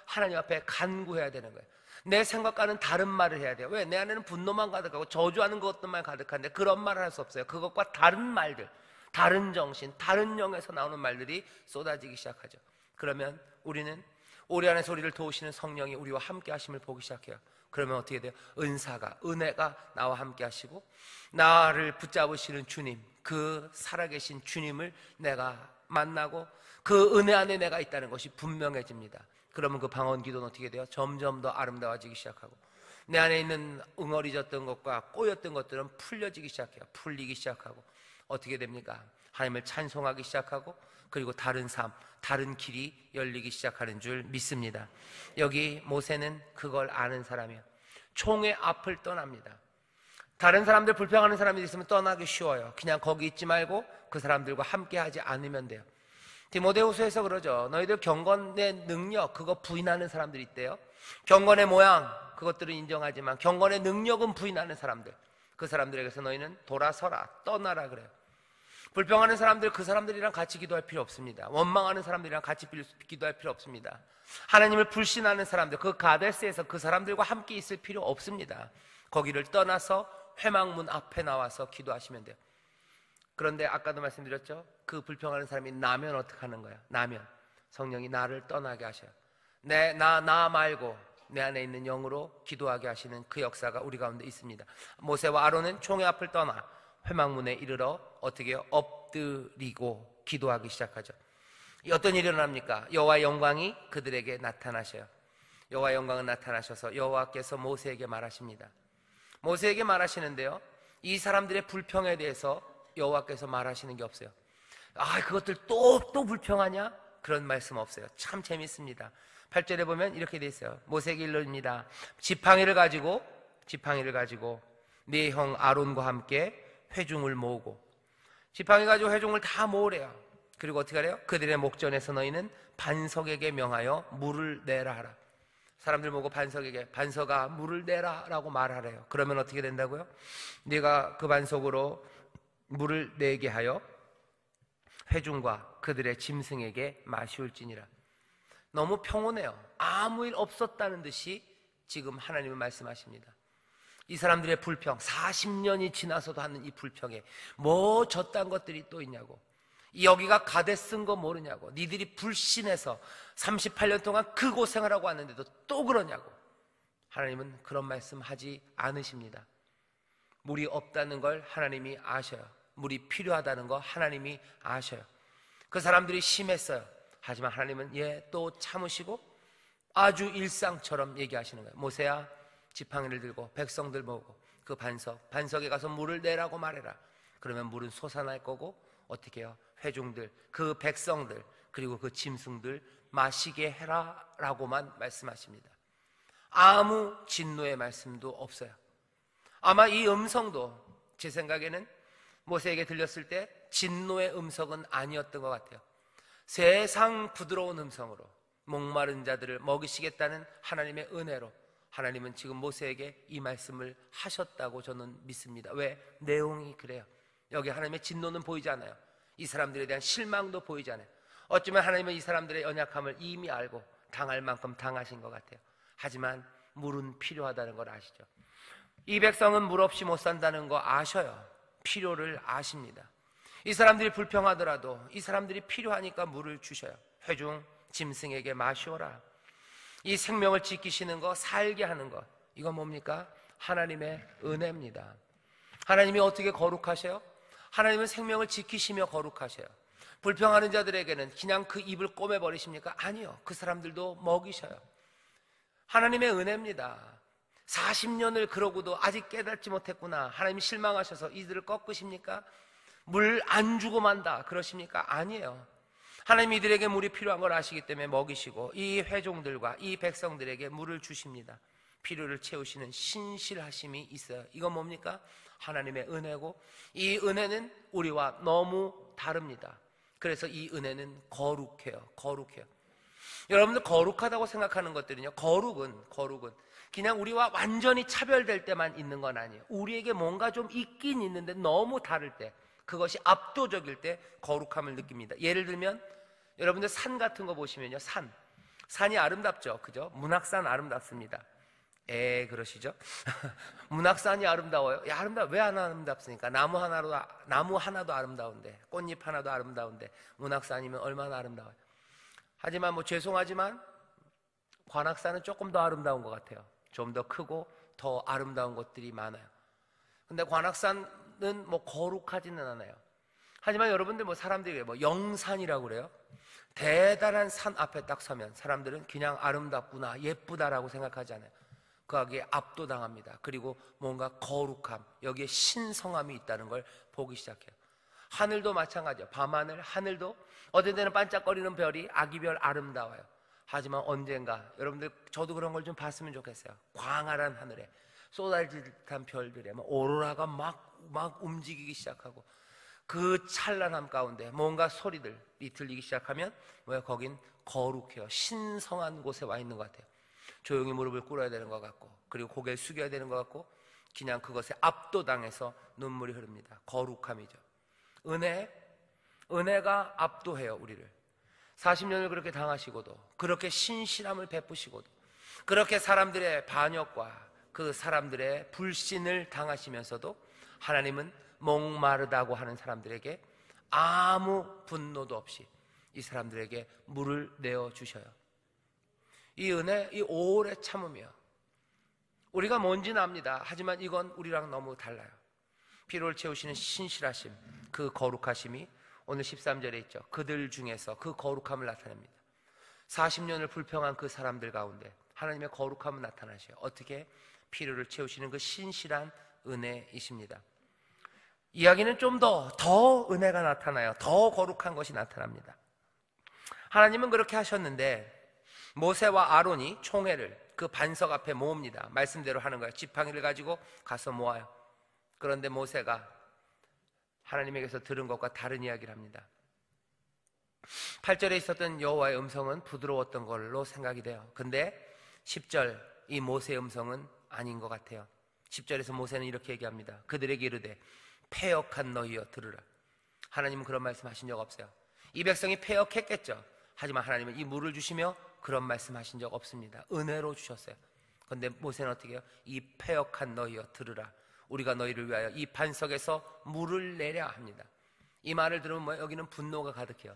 하나님 앞에 간구해야 되는 거예요. 내 생각과는 다른 말을 해야 돼요. 왜? 내 안에는 분노만 가득하고 저주하는 것들만 가득한데 그런 말을 할 수 없어요. 그것과 다른 말들, 다른 정신, 다른 영에서 나오는 말들이 쏟아지기 시작하죠. 그러면 우리는 우리 안에서 우리를 도우시는 성령이 우리와 함께 하심을 보기 시작해요. 그러면 어떻게 돼요? 은혜가 나와 함께 하시고, 나를 붙잡으시는 주님, 그 살아계신 주님을 내가 만나고 그 은혜 안에 내가 있다는 것이 분명해집니다. 그러면 그 방언 기도는 어떻게 돼요? 점점 더 아름다워지기 시작하고, 내 안에 있는 응어리졌던 것과 꼬였던 것들은 풀려지기 시작해요. 풀리기 시작하고, 어떻게 됩니까? 하나님을 찬송하기 시작하고, 그리고 다른 삶, 다른 길이 열리기 시작하는 줄 믿습니다. 여기 모세는 그걸 아는 사람이에요. 총의 앞을 떠납니다. 다른 사람들, 불평하는 사람이 있으면 떠나기 쉬워요. 그냥 거기 있지 말고 그 사람들과 함께 하지 않으면 돼요. 디모데후서에서 그러죠. 너희들 경건의 능력, 그거 부인하는 사람들이 있대요. 경건의 모양, 그것들은 인정하지만 경건의 능력은 부인하는 사람들, 그 사람들에게서 너희는 돌아서라, 떠나라 그래요. 불평하는 사람들, 그 사람들이랑 같이 기도할 필요 없습니다. 원망하는 사람들이랑 같이 기도할 필요 없습니다. 하나님을 불신하는 사람들, 그 가데스에서 그 사람들과 함께 있을 필요 없습니다. 거기를 떠나서 회막문 앞에 나와서 기도하시면 돼요. 그런데 아까도 말씀드렸죠. 그 불평하는 사람이 나면 어떡하는 거야? 나면 성령이 나를 떠나게 하셔요. 나 말고 내 안에 있는 영으로 기도하게 하시는 그 역사가 우리 가운데 있습니다. 모세와 아론은 총의 앞을 떠나 회막문에 이르러 어떻게 해요? 엎드리고 기도하기 시작하죠. 어떤 일이 일어납니까? 여호와의 영광이 그들에게 나타나셔요. 여호와의 영광은 나타나셔서 여호와께서 모세에게 말하십니다. 모세에게 말하시는데요, 이 사람들의 불평에 대해서 여호와께서 말하시는 게 없어요. 그것들 또 불평하냐? 그런 말씀 없어요. 참 재밌습니다. 8절에 보면 이렇게 돼 있어요. 모세에게 일러줍니다. 지팡이를 가지고 네 형 아론과 함께 회중을 모으고, 지팡이 가지고 회중을 다 모으래요. 그리고 어떻게 하래요? 그들의 목전에서 너희는 반석에게 명하여 물을 내라 하라. 사람들 보고 반석아 물을 내라 라고 말하래요. 그러면 어떻게 된다고요? 네가 그 반석으로 물을 내게 하여 회중과 그들의 짐승에게 마시울지니라. 너무 평온해요. 아무 일 없었다는 듯이 지금 하나님은 말씀하십니다. 이 사람들의 불평, 40년이 지나서도 하는 이 불평에 뭐 저딴 것들이 또 있냐고, 여기가 가데스인 거 모르냐고, 니들이 불신해서 38년 동안 그 고생을 하고 왔는데도 또 그러냐고. 하나님은 그런 말씀 하지 않으십니다. 물이 없다는 걸 하나님이 아셔요. 물이 필요하다는 거 하나님이 아셔요. 그 사람들이 심했어요. 하지만 하나님은 또 참으시고 아주 일상처럼 얘기하시는 거예요. 모세야, 지팡이를 들고 백성들 모으고 그 반석에 가서 물을 내라고 말해라. 그러면 물은 솟아날 거고, 어떻게 해요? 회중들, 그 백성들, 그리고 그 짐승들 마시게 해라 라고만 말씀하십니다. 아무 진노의 말씀도 없어요. 아마 이 음성도 제 생각에는 모세에게 들렸을 때 진노의 음성은 아니었던 것 같아요. 세상 부드러운 음성으로 목마른 자들을 먹이시겠다는 하나님의 은혜로 하나님은 지금 모세에게 이 말씀을 하셨다고 저는 믿습니다. 왜? 내용이 그래요. 여기 하나님의 진노는 보이지 않아요. 이 사람들에 대한 실망도 보이지 않아요. 어쩌면 하나님은 이 사람들의 연약함을 이미 알고 당할 만큼 당하신 것 같아요. 하지만 물은 필요하다는 걸 아시죠? 이 백성은 물 없이 못 산다는 거 아셔요. 필요를 아십니다. 이 사람들이 불평하더라도 이 사람들이 필요하니까 물을 주셔요. 회중 짐승에게 마시오라. 이 생명을 지키시는 거, 살게 하는 것, 이건 뭡니까? 하나님의 은혜입니다. 하나님이 어떻게 거룩하셔요? 하나님은 생명을 지키시며 거룩하셔요. 불평하는 자들에게는 그냥 그 입을 꼬매버리십니까? 아니요. 그 사람들도 먹이셔요. 하나님의 은혜입니다. 40년을 그러고도 아직 깨닫지 못했구나. 하나님이 실망하셔서 이들을 꺾으십니까? 물 안 주고 만다 그러십니까? 아니에요. 하나님이 이들에게 물이 필요한 걸 아시기 때문에 먹이시고 이 회종들과 이 백성들에게 물을 주십니다. 필요를 채우시는 신실하심이 있어요. 이건 뭡니까? 하나님의 은혜고, 이 은혜는 우리와 너무 다릅니다. 그래서 이 은혜는 거룩해요. 여러분들 거룩하다고 생각하는 것들은요, 거룩은 그냥 우리와 완전히 차별될 때만 있는 건 아니에요. 우리에게 뭔가 좀 있긴 있는데 너무 다를 때, 그것이 압도적일 때 거룩함을 느낍니다. 예를 들면 여러분들 산 같은 거 보시면요, 산이 아름답죠, 그죠? 문학산 아름답습니다. 그러시죠? 문학산이 아름다워요? 왜 안 아름답습니까? 나무 하나도 아름다운데, 꽃잎 하나도 아름다운데 문학산이면 얼마나 아름다워요. 하지만 뭐 죄송하지만 관악산은 조금 더 아름다운 것 같아요. 좀 더 크고 더 아름다운 곳들이 많아요. 근데 관악산은 뭐 거룩하지는 않아요. 하지만 여러분들 뭐 사람들이 뭐 영산이라고 그래요. 대단한 산 앞에 딱 서면 사람들은 그냥 아름답구나, 예쁘다라고 생각하지 않아요. 거기에 압도당합니다. 그리고 뭔가 거룩함, 여기에 신성함이 있다는 걸 보기 시작해요. 하늘도 마찬가지예요. 밤하늘, 하늘도 어떤 데는 반짝거리는 별이 아기별 아름다워요. 하지만 언젠가 여러분들 저도 그런 걸 좀 봤으면 좋겠어요. 광활한 하늘에 쏟아질 듯한 별들에 오로라가 막 움직이기 시작하고 그 찬란함 가운데 뭔가 소리들이 들리기 시작하면 거긴 거룩해요. 신성한 곳에 와 있는 것 같아요. 조용히 무릎을 꿇어야 되는 것 같고, 그리고 고개를 숙여야 되는 것 같고, 그냥 그것에 압도당해서 눈물이 흐릅니다. 거룩함이죠. 은혜가 압도해요, 우리를. 40년을 그렇게 당하시고도, 그렇게 신실함을 베푸시고도, 그렇게 사람들의 반역과 그 사람들의 불신을 당하시면서도 하나님은 목마르다고 하는 사람들에게 아무 분노도 없이 이 사람들에게 물을 내어주셔요. 이 은혜, 이 오래 참으며 우리가 뭔지는 압니다. 하지만 이건 우리랑 너무 달라요. 피로를 채우시는 신실하심, 그 거룩하심이 오늘 13절에 있죠. 그들 중에서 그 거룩함을 나타냅니다. 40년을 불평한 그 사람들 가운데 하나님의 거룩함을 나타나셔요. 어떻게? 피로를 채우시는 그 신실한 은혜이십니다. 이야기는 좀 더 은혜가 나타나요. 더 거룩한 것이 나타납니다. 하나님은 그렇게 하셨는데 모세와 아론이 총회를 그 반석 앞에 모읍니다. 말씀대로 하는 거예요. 지팡이를 가지고 가서 모아요. 그런데 모세가 하나님에게서 들은 것과 다른 이야기를 합니다. 8절에 있었던 여호와의 음성은 부드러웠던 걸로 생각이 돼요. 근데 10절 이 모세의 음성은 아닌 것 같아요. 10절에서 모세는 이렇게 얘기합니다. 그들에게 이르되 패역한 너희여 들으라. 하나님은 그런 말씀 하신 적 없어요. 이 백성이 패역했겠죠. 하지만 하나님은 이 물을 주시며 그런 말씀 하신 적 없습니다. 은혜로 주셨어요. 그런데 모세는 어떻게 해요? 이 패역한 너희여 들으라. 우리가 너희를 위하여 이 반석에서 물을 내려 합니다. 이 말을 들으면 여기는 분노가 가득해요.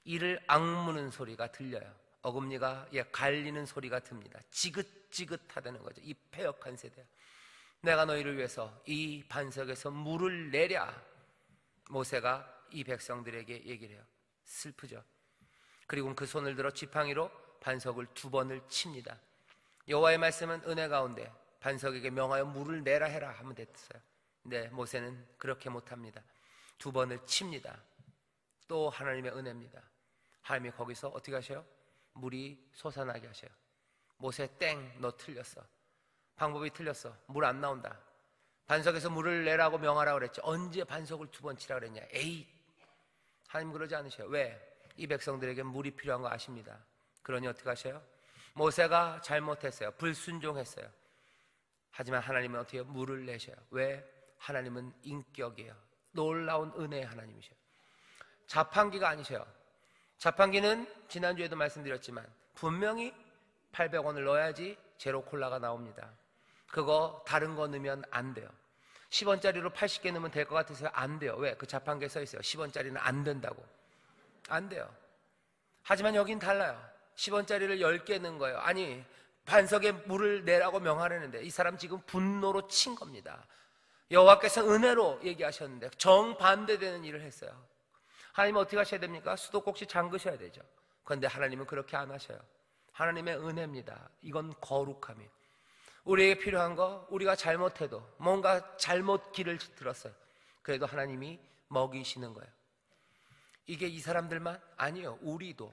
이를 악무는 소리가 들려요. 어금니가 갈리는 소리가 듭니다. 지긋지긋하다는 거죠. 이 패역한 세대. 내가 너희를 위해서 이 반석에서 물을 내랴. 모세가 이 백성들에게 얘기를 해요. 슬프죠. 그리고 그 손을 들어 지팡이로 반석을 2번을 칩니다. 여호와의 말씀은 은혜 가운데 반석에게 명하여 물을 내라 해라 하면 됐어요. 근데 모세는 그렇게 못합니다. 2번을 칩니다. 또 하나님의 은혜입니다. 하나님이 거기서 어떻게 하셔요? 물이 솟아나게 하셔요. 모세 땡, 너 틀렸어. 방법이 틀렸어. 물 안 나온다. 반석에서 물을 내라고 명하라고 그랬지. 언제 반석을 2번 치라고 그랬냐. 에이, 하나님 그러지 않으셔요. 왜? 이 백성들에게 물이 필요한 거 아십니다. 그러니 어떻게 하셔요? 모세가 잘못했어요. 불순종했어요. 하지만 하나님은 어떻게 해요? 물을 내셔요. 왜? 하나님은 인격이에요. 놀라운 은혜의 하나님이셔요. 자판기가 아니셔요. 자판기는 지난주에도 말씀드렸지만 분명히 800원을 넣어야지 제로 콜라가 나옵니다. 그거 다른 거 넣으면 안 돼요. 10원짜리로 80개 넣으면 될 것 같아서요. 안 돼요. 왜? 그 자판기에 써 있어요. 10원짜리는 안 된다고. 안 돼요. 하지만 여긴 달라요. 10원짜리를 10개 넣은 거예요. 아니, 반석에 물을 내라고 명하려는데 이 사람 지금 분노로 친 겁니다. 여호와께서 은혜로 얘기하셨는데 정반대되는 일을 했어요. 하나님은 어떻게 하셔야 됩니까? 수도꼭지 잠그셔야 되죠. 그런데 하나님은 그렇게 안 하셔요. 하나님의 은혜입니다. 이건 거룩함이에요. 우리에게 필요한 거, 우리가 잘못해도 뭔가 잘못 길을 들었어요. 그래도 하나님이 먹이시는 거예요. 이게 이 사람들만 아니에요. 우리도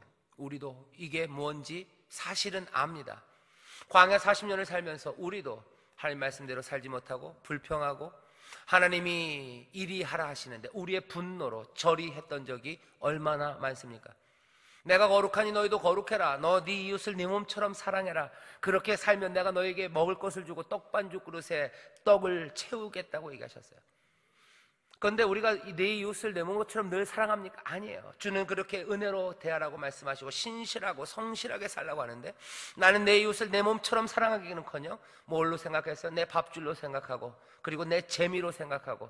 이게 뭔지 사실은 압니다. 광야 40년을 살면서 우리도 하나님 말씀대로 살지 못하고 불평하고 하나님이 이리 하라 하시는데 우리의 분노로 저리했던 적이 얼마나 많습니까? 내가 거룩하니 너희도 거룩해라. 너 네 이웃을 네 몸처럼 사랑해라. 그렇게 살면 내가 너에게 먹을 것을 주고 떡반죽 그릇에 떡을 채우겠다고 얘기하셨어요. 그런데 우리가 내 이웃을 내 몸처럼 늘 사랑합니까? 아니에요. 주는 그렇게 은혜로 대하라고 말씀하시고 신실하고 성실하게 살라고 하는데, 나는 내 이웃을 내 몸처럼 사랑하기는커녕 뭘로 생각해서 내 밥줄로 생각하고, 그리고 내 재미로 생각하고,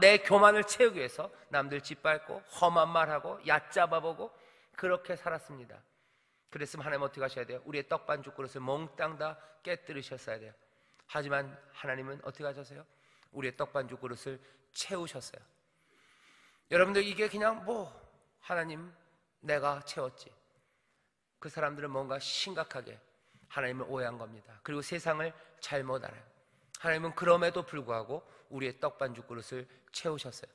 내 교만을 채우기 위해서 남들 짓밟고 험한 말하고 얕잡아보고 그렇게 살았습니다. 그랬으면 하나님 어떻게 하셔야 돼요? 우리의 떡반죽 그릇을 몽땅 다 깨뜨리셨어야 돼요. 하지만 하나님은 어떻게 하셨어요? 우리의 떡반죽 그릇을 채우셨어요. 여러분들, 이게 그냥 하나님 내가 채웠지. 그 사람들은 뭔가 심각하게 하나님을 오해한 겁니다. 그리고 세상을 잘못 알아요. 하나님은 그럼에도 불구하고 우리의 떡반죽 그릇을 채우셨어요.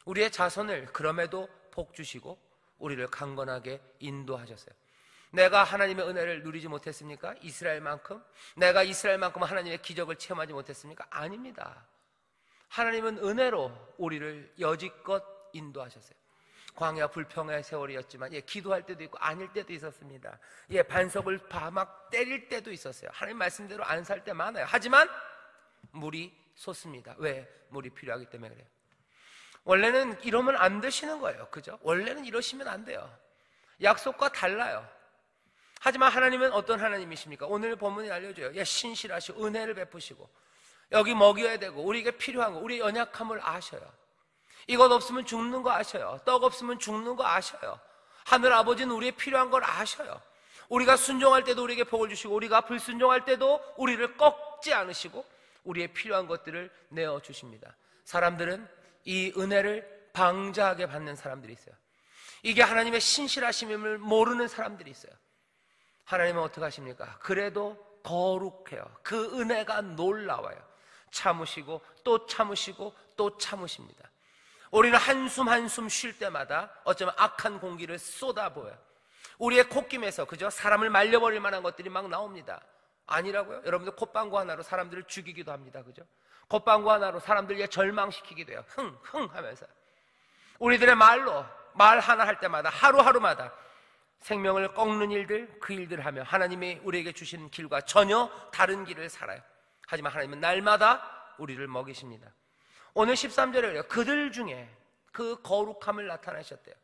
우리의 자손을 그럼에도 복 주시고 우리를 강건하게 인도하셨어요. 내가 하나님의 은혜를 누리지 못했습니까? 이스라엘만큼? 내가 이스라엘만큼 하나님의 기적을 체험하지 못했습니까? 아닙니다. 하나님은 은혜로 우리를 여지껏 인도하셨어요. 광야 불평의 세월이었지만 기도할 때도 있고 아닐 때도 있었습니다. 반석을 막 때릴 때도 있었어요. 하나님 말씀대로 안 살 때 많아요. 하지만 물이 솟습니다. 왜? 물이 필요하기 때문에 그래요. 원래는 이러면 안 되시는 거예요. 그죠? 원래는 이러시면 안 돼요. 약속과 달라요. 하지만 하나님은 어떤 하나님이십니까? 오늘 본문이 알려줘요. 신실하시고 은혜를 베푸시고 여기 먹여야 되고 우리에게 필요한 거, 우리의 연약함을 아셔요. 이것 없으면 죽는 거 아셔요. 떡 없으면 죽는 거 아셔요. 하늘 아버지는 우리의 필요한 걸 아셔요. 우리가 순종할 때도 우리에게 복을 주시고 우리가 불순종할 때도 우리를 꺾지 않으시고 우리의 필요한 것들을 내어주십니다. 사람들은 이 은혜를 방자하게 받는 사람들이 있어요. 이게 하나님의 신실하심을 모르는 사람들이 있어요. 하나님은 어떻게 하십니까? 그래도 거룩해요. 그 은혜가 놀라워요. 참으시고 또 참으시고 또 참으십니다. 우리는 한숨 한숨 쉴 때마다 어쩌면 악한 공기를 쏟아부어요. 우리의 콧김에서 그저 사람을 말려버릴 만한 것들이 막 나옵니다. 아니라고요? 여러분들 콧방구 하나로 사람들을 죽이기도 합니다. 그죠? 콧방구 하나로 사람들을 절망시키기도 해요. 흥 하면서 우리들의 말로 말 하나 할 때마다 하루하루마다 생명을 꺾는 일들, 그 일들을 하며 하나님이 우리에게 주시는 길과 전혀 다른 길을 살아요. 하지만 하나님은 날마다 우리를 먹이십니다. 오늘 13절에 그래요. 그들 중에 그 거룩함을 나타내셨대요.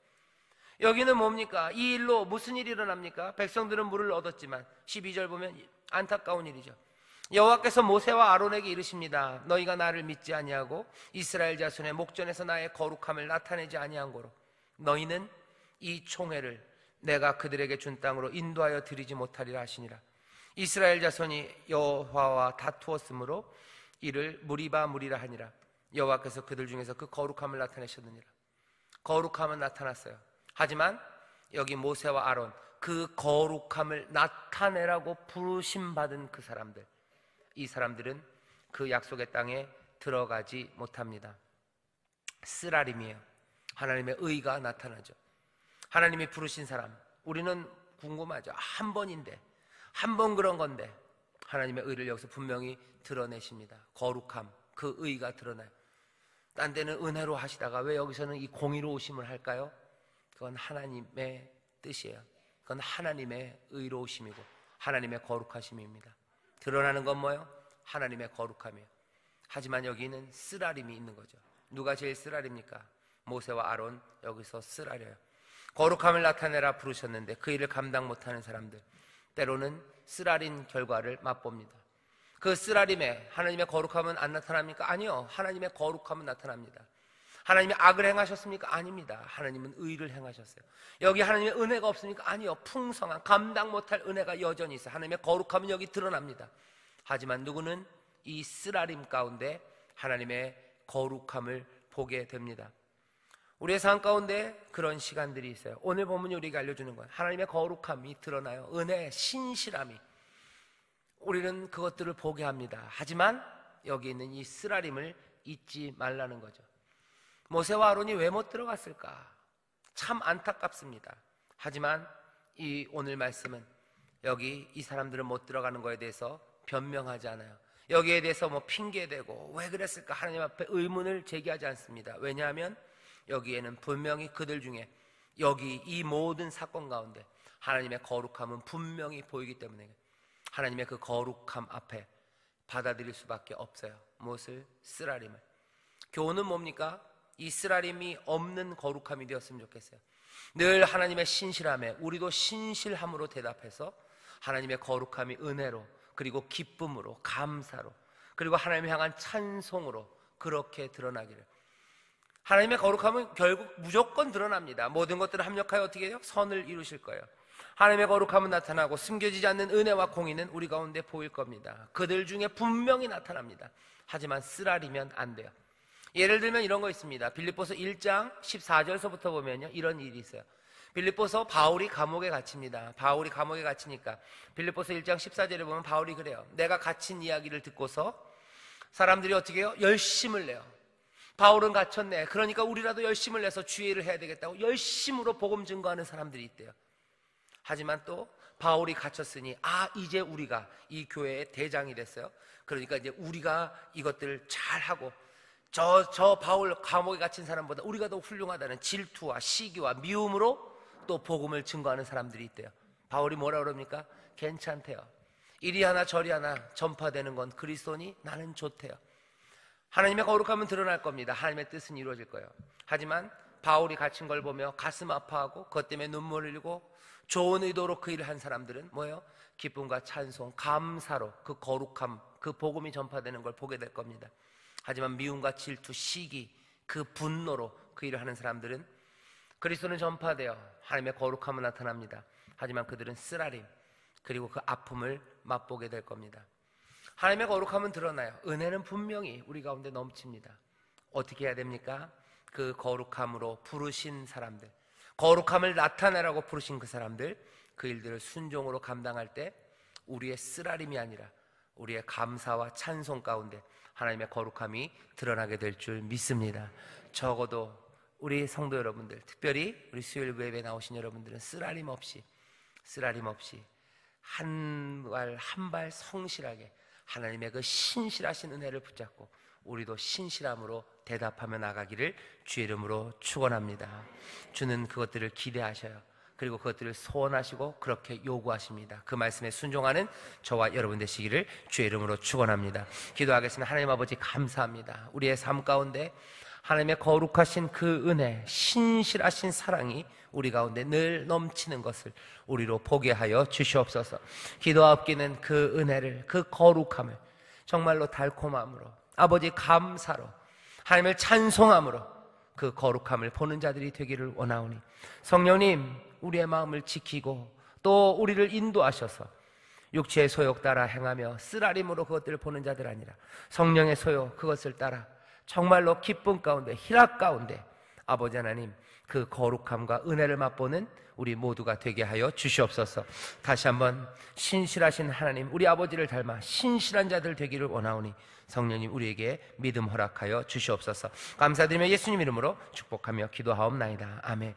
여기는 뭡니까? 이 일로 무슨 일이 일어납니까? 백성들은 물을 얻었지만 12절 보면 안타까운 일이죠. 여호와께서 모세와 아론에게 이르십니다. 너희가 나를 믿지 아니하고 이스라엘 자손의 목전에서 나의 거룩함을 나타내지 아니한 고로 너희는 이 총회를 내가 그들에게 준 땅으로 인도하여 드리지 못하리라 하시니라. 이스라엘 자손이 여호와와 다투었으므로 이를 무리라 하니라. 여호와께서 그들 중에서 그 거룩함을 나타내셨느니라. 거룩함은 나타났어요. 하지만 여기 모세와 아론, 그 거룩함을 나타내라고 부르심받은 그 사람들, 이 사람들은 그 약속의 땅에 들어가지 못합니다. 쓰라림이에요. 하나님의 의가 나타나죠. 하나님이 부르신 사람, 우리는 궁금하죠. 한 번인데, 한 번 그런 건데 하나님의 의를 여기서 분명히 드러내십니다. 거룩함, 그 의가 드러나요. 딴 데는 은혜로 하시다가 왜 여기서는 이 공의로우심을 할까요? 그건 하나님의 뜻이에요. 그건 하나님의 의로우심이고 하나님의 거룩하심입니다. 드러나는 건 뭐예요? 하나님의 거룩함이에요. 하지만 여기는 쓰라림이 있는 거죠. 누가 제일 쓰라립니까? 모세와 아론, 여기서 쓰라려요. 거룩함을 나타내라 부르셨는데 그 일을 감당 못하는 사람들, 때로는 쓰라린 결과를 맛봅니다. 그 쓰라림에 하나님의 거룩함은 안 나타납니까? 아니요. 하나님의 거룩함은 나타납니다. 하나님이 악을 행하셨습니까? 아닙니다. 하나님은 의를 행하셨어요. 여기 하나님의 은혜가 없습니까? 아니요. 풍성한 감당 못할 은혜가 여전히 있어요. 하나님의 거룩함은 여기 드러납니다. 하지만 누구는 이 쓰라림 가운데 하나님의 거룩함을 보게 됩니다. 우리의 삶 가운데 그런 시간들이 있어요. 오늘 본문이 우리에게 알려주는 건 하나님의 거룩함이 드러나요. 은혜, 신실함이. 우리는 그것들을 보게 합니다. 하지만 여기 있는 이 쓰라림을 잊지 말라는 거죠. 모세와 아론이 왜 못 들어갔을까? 참 안타깝습니다. 하지만 이 오늘 말씀은 여기 이 사람들은 못 들어가는 거에 대해서 변명하지 않아요. 여기에 대해서 핑계대고 왜 그랬을까? 하나님 앞에 의문을 제기하지 않습니다. 왜냐하면 여기에는 분명히 그들 중에 여기 이 모든 사건 가운데 하나님의 거룩함은 분명히 보이기 때문에 하나님의 그 거룩함 앞에 받아들일 수밖에 없어요. 무엇을? 쓰라림을. 교훈은 뭡니까? 이스라엘임이 없는 거룩함이 되었으면 좋겠어요. 늘 하나님의 신실함에 우리도 신실함으로 대답해서 하나님의 거룩함이 은혜로, 그리고 기쁨으로, 감사로, 그리고 하나님을 향한 찬송으로 그렇게 드러나기를. 하나님의 거룩함은 결국 무조건 드러납니다. 모든 것들을 합력하여 어떻게 해요? 선을 이루실 거예요. 하나님의 거룩함은 나타나고 숨겨지지 않는 은혜와 공의는 우리 가운데 보일 겁니다. 그들 중에 분명히 나타납니다. 하지만 쓰라리면 안 돼요. 예를 들면 이런 거 있습니다. 빌립보서 1장 14절서부터 보면요, 이런 일이 있어요. 빌립보서 바울이 감옥에 갇힙니다. 바울이 감옥에 갇히니까 빌립보서 1장 14절에 보면 바울이 그래요. 내가 갇힌 이야기를 듣고서 사람들이 어떻게 해요? 열심을 내요. 바울은 갇혔네. 그러니까 우리라도 열심을 내서 주의를 해야 되겠다고 열심으로 복음 증거하는 사람들이 있대요. 하지만 또 바울이 갇혔으니 이제 우리가 이 교회의 대장이 됐어요. 그러니까 이제 우리가 이것들을 잘하고 저 바울 감옥에 갇힌 사람보다 우리가 더 훌륭하다는 질투와 시기와 미움으로 또 복음을 증거하는 사람들이 있대요. 바울이 뭐라 그럽니까? 괜찮대요. 이리 하나 저리 하나 전파되는 건 그리스도니 나는 좋대요. 하나님의 거룩함은 드러날 겁니다. 하나님의 뜻은 이루어질 거예요. 하지만 바울이 갇힌 걸 보며 가슴 아파하고 그것 때문에 눈물을 흘리고 좋은 의도로 그 일을 한 사람들은 뭐예요? 기쁨과 찬송, 감사로 그 거룩함, 그 복음이 전파되는 걸 보게 될 겁니다. 하지만 미움과 질투, 시기, 그 분노로 그 일을 하는 사람들은 그리스도는 전파되어 하나님의 거룩함은 나타납니다. 하지만 그들은 쓰라림, 그리고 그 아픔을 맛보게 될 겁니다. 하나님의 거룩함은 드러나요. 은혜는 분명히 우리 가운데 넘칩니다. 어떻게 해야 됩니까? 그 거룩함으로 부르신 사람들, 거룩함을 나타내라고 부르신 그 사람들, 그 일들을 순종으로 감당할 때 우리의 쓰라림이 아니라 우리의 감사와 찬송 가운데 하나님의 거룩함이 드러나게 될 줄 믿습니다. 적어도 우리 성도 여러분들, 특별히 우리 수요일 예배 나오신 여러분들은 쓰라림 없이 한 발 성실하게 하나님의 그 신실하신 은혜를 붙잡고 우리도 신실함으로 대답하며 나가기를 주의 이름으로 축원합니다. 주는 그것들을 기대하셔요. 그리고 그것들을 소원하시고 그렇게 요구하십니다. 그 말씀에 순종하는 저와 여러분 되시기를 주의 이름으로 축원합니다. 기도하겠습니다. 하나님 아버지 감사합니다. 우리의 삶 가운데 하나님의 거룩하신 그 은혜, 신실하신 사랑이 우리 가운데 늘 넘치는 것을 우리로 보게 하여 주시옵소서. 기도하옵기는 그 은혜를, 그 거룩함을 정말로 달콤함으로, 아버지 감사로, 하나님을 찬송함으로 그 거룩함을 보는 자들이 되기를 원하오니 성령님, 우리의 마음을 지키고 또 우리를 인도하셔서 육체의 소욕 따라 행하며 쓰라림으로 그것들을 보는 자들 아니라 성령의 소욕, 그것을 따라 정말로 기쁨 가운데, 희락 가운데 아버지 하나님 그 거룩함과 은혜를 맛보는 우리 모두가 되게 하여 주시옵소서. 다시 한번 신실하신 하나님, 우리 아버지를 닮아 신실한 자들 되기를 원하오니 성령님 우리에게 믿음 허락하여 주시옵소서. 감사드리며 예수님 이름으로 축복하며 기도하옵나이다. 아멘.